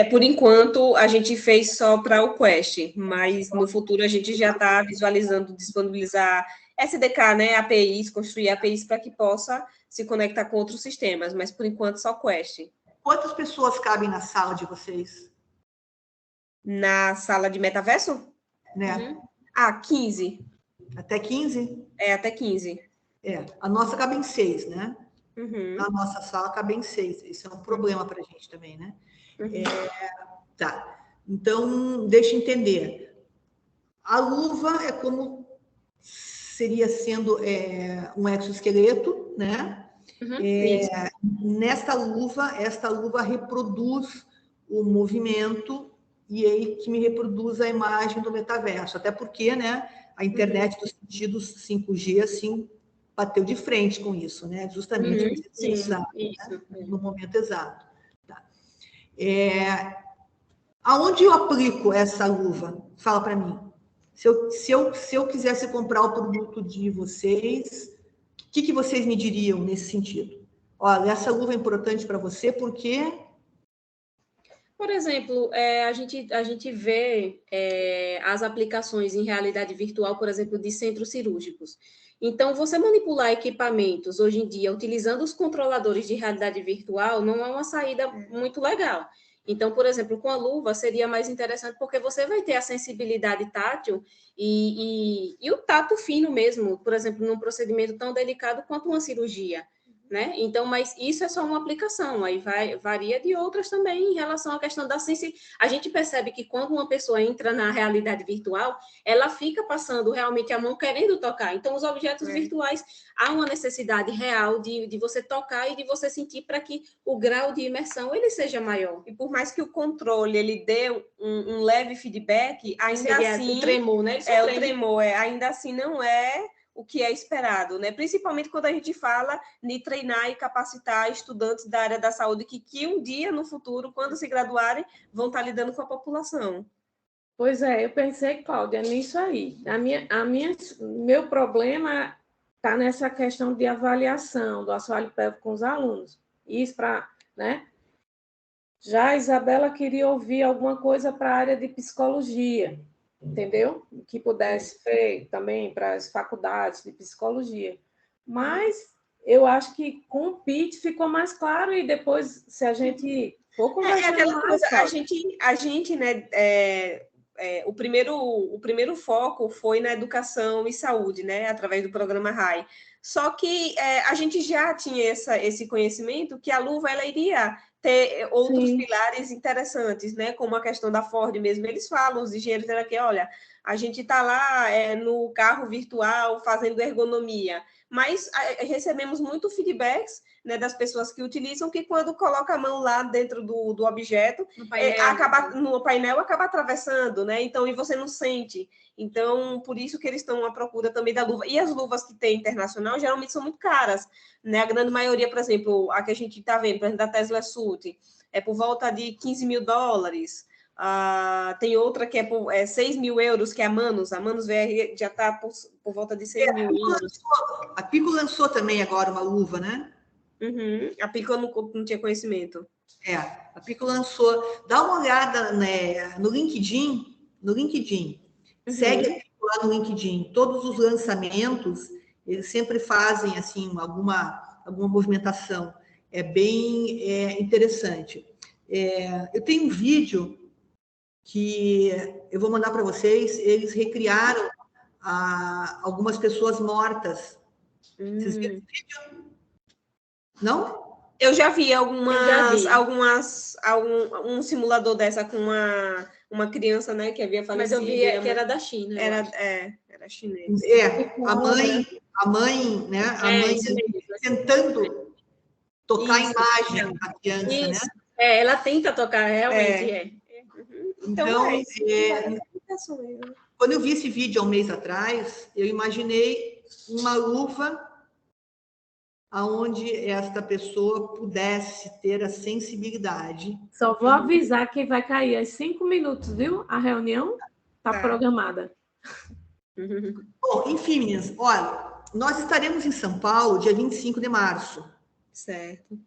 C: Por enquanto, a gente fez só para o Quest, mas no futuro a gente já está visualizando disponibilizar SDK, né, APIs, construir APIs para que possa se conectar com outros sistemas, mas por enquanto só Quest.
B: Quantas pessoas cabem na sala de vocês?
C: Na sala de metaverso?
B: Né?
C: 15.
B: Até 15?
C: Até 15.
B: A nossa cabe em 6, né?
C: Uhum.
B: A nossa sala cabe em 6. Isso é um problema para a gente também, né? Tá. Então, deixa eu entender. A luva é como seria sendo um exoesqueleto, né? Esta luva reproduz o movimento e aí que me reproduz a imagem do metaverso. Até porque, né, a internet dos sentidos 5G, assim, bateu de frente com isso, né? Justamente no momento exato. Tá. Aonde eu aplico essa luva? Fala para mim. Se eu quisesse comprar o produto de vocês, o que vocês me diriam nesse sentido? Olha, essa luva é importante para você porque...
F: Por exemplo, a gente vê as aplicações em realidade virtual, por exemplo, de centros cirúrgicos. Então, você manipular equipamentos hoje em dia, utilizando os controladores de realidade virtual, não é uma saída muito legal. Então, por exemplo, com a luva seria mais interessante porque você vai ter a sensibilidade tátil e o tato fino mesmo, por exemplo, num procedimento tão delicado quanto uma cirurgia. Né? Então, mas isso é só uma aplicação, aí varia de outras também em relação à questão da sensibilidade. A gente percebe que quando uma pessoa entra na realidade virtual, ela fica passando realmente a mão querendo tocar. Então, os objetos virtuais, há uma necessidade real de você tocar e de você sentir para que o grau de imersão ele seja maior.
C: E por mais que o controle ele dê um leve feedback, ainda assim...
F: O tremor, né?
C: O tremor, ainda assim não é o que é esperado, né? Principalmente quando a gente fala de treinar e capacitar estudantes da área da saúde que um dia, no futuro, quando se graduarem, vão estar lidando com a população.
A: Pois eu pensei, Cláudia, nisso aí. Meu problema está nessa questão de avaliação do assoalho pélvico com os alunos. Isso para, né? Já a Isabela queria ouvir alguma coisa para a área de psicologia, entendeu? Que pudesse ser também para as faculdades de psicologia. Mas eu acho que com o PIT ficou mais claro e depois, se a gente for conversando
C: aquela
A: mais...
C: coisa, a gente, né, o primeiro foco foi na educação e saúde, né, através do programa RAI. Só que a gente já tinha esse conhecimento que a luva ela iria ter outros pilares interessantes, né? Como a questão da Ford mesmo. Eles falam, os engenheiros aqui, olha, a gente está lá no carro virtual fazendo ergonomia, mas recebemos muito feedbacks, né, das pessoas que utilizam, que quando coloca a mão lá dentro do objeto, no painel acaba atravessando, né? Então, e você não sente. Então, por isso que eles estão à procura também da luva. E as luvas que tem internacional, geralmente são muito caras, né? A grande maioria, por exemplo, a que a gente está vendo, por exemplo, da Tesla Suit, é por volta de 15 mil dólares. Tem outra que é por 6 mil euros, que é a Manus VR já está por volta de 6 mil euros.
B: A Pico lançou também agora uma luva, né?
C: A Pico eu não tinha conhecimento.
B: A Pico lançou. Dá uma olhada, né, no LinkedIn. Segue a Pico lá no LinkedIn. Todos os lançamentos, eles sempre fazem assim alguma movimentação. É bem interessante. Eu tenho um vídeo que eu vou mandar para vocês. Eles recriaram algumas pessoas mortas. Vocês viram esse vídeo? Não?
C: Eu já vi um simulador dessa com uma criança, né, que havia falecido.
F: Mas eu vi que era da China.
C: Era chinês.
B: A mãe, né? Tentando tocar a imagem da criança, né?
F: Ela tenta tocar, realmente.
B: Então, quando eu vi esse vídeo há um mês atrás, eu imaginei uma luva aonde esta pessoa pudesse ter a sensibilidade.
A: Só vou avisar que vai cair às 5 minutos, viu? A reunião está programada.
B: Bom, enfim, meninas, olha, nós estaremos em São Paulo dia 25 de março.
C: Certo.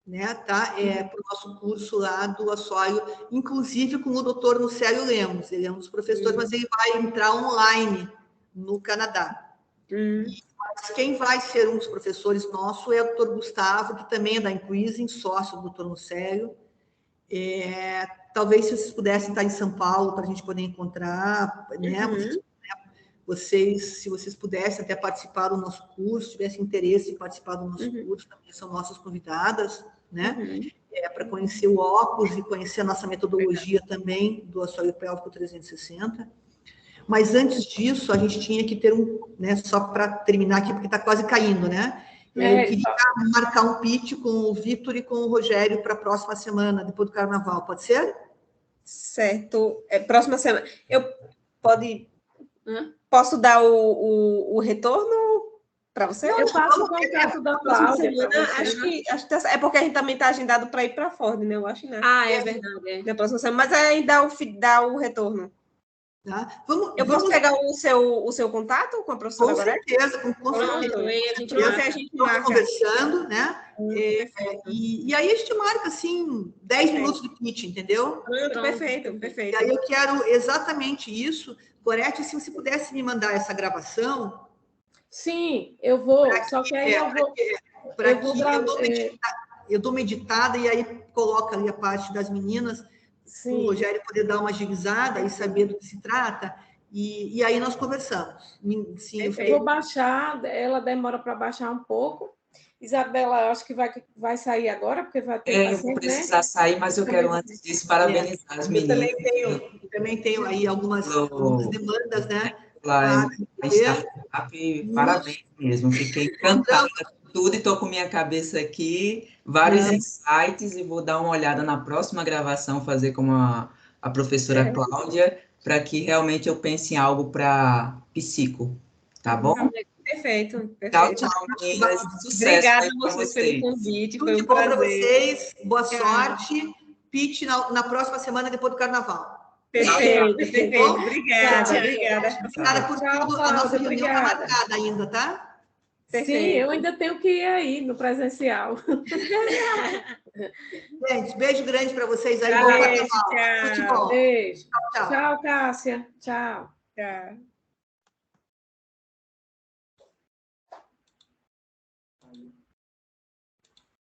B: Né, tá? Para o nosso curso lá do Assoalho, inclusive com o doutor Nucélio Lemos. Ele é um dos professores, mas ele vai entrar online no Canadá. Mas quem vai ser um dos professores nosso é o doutor Gustavo, que também é da Increasing, sócio do doutor Nucélio. Talvez se vocês pudessem estar em São Paulo para a gente poder encontrar, né? Se vocês pudessem até participar do nosso curso, tivessem interesse em participar do nosso curso, também são nossas convidadas, né? Para conhecer o óculos e conhecer a nossa metodologia também do assoalho pélvico 360. Mas antes disso, a gente tinha que ter né, só para terminar aqui, porque está quase caindo, né? Eu queria marcar um pitch com o Vitor e com o Rogério para a próxima semana, depois do Carnaval, pode ser?
C: Certo. Próxima semana. Posso dar o retorno para você?
A: Eu passo o contato da Cláudia.
C: Acho que é porque a gente também está agendado para ir para a Ford, né? Eu acho, né?
F: É verdade.
C: Na próxima semana, mas aí dá o retorno.
B: Tá?
C: Eu posso pegar o seu contato com a professora agora?
B: Com certeza.
C: A gente marca.
B: Conversando, né? E aí a gente marca, assim, 10 minutos de pitch, entendeu?
C: Perfeito.
B: E aí eu quero exatamente isso. Gorete, se você pudesse me mandar essa gravação...
A: Sim, eu vou, só que aí eu vou...
B: Eu dou uma editada e aí coloco ali a parte das meninas, para o Rogério poder dar uma agilizada e saber do que se trata, e aí nós conversamos. Sim,
A: eu vou baixar, ela demora para baixar um pouco. Isabela, eu acho que vai sair agora, porque vai ter
E: eu vou precisar sair, mas eu quero, antes disso, parabenizar as meninas.
B: Eu também tenho aí algumas demandas, né?
E: Lá na startup, parabéns mesmo. Fiquei encantada com tudo e estou com minha cabeça aqui, vários insights, e vou dar uma olhada na próxima gravação, fazer como a professora Cláudia, para que realmente eu pense em algo para psico, tá bom?
C: Perfeito.
E: Tchau, meninas. Sucesso.
C: Obrigada a vocês pelo convite.
B: Tudo de bom para vocês. Boa sorte. Pitch na próxima semana, depois do Carnaval.
C: Perfeito. Obrigada.
B: Obrigada por tudo. A nossa reunião está marcada ainda, tá?
A: Sim, eu ainda tenho que ir aí no presencial.
B: Gente, beijo grande para vocês aí. Bom Carnaval. Muito bom.
A: Beijo. Tchau, Cássia. Tchau.
C: Tchau.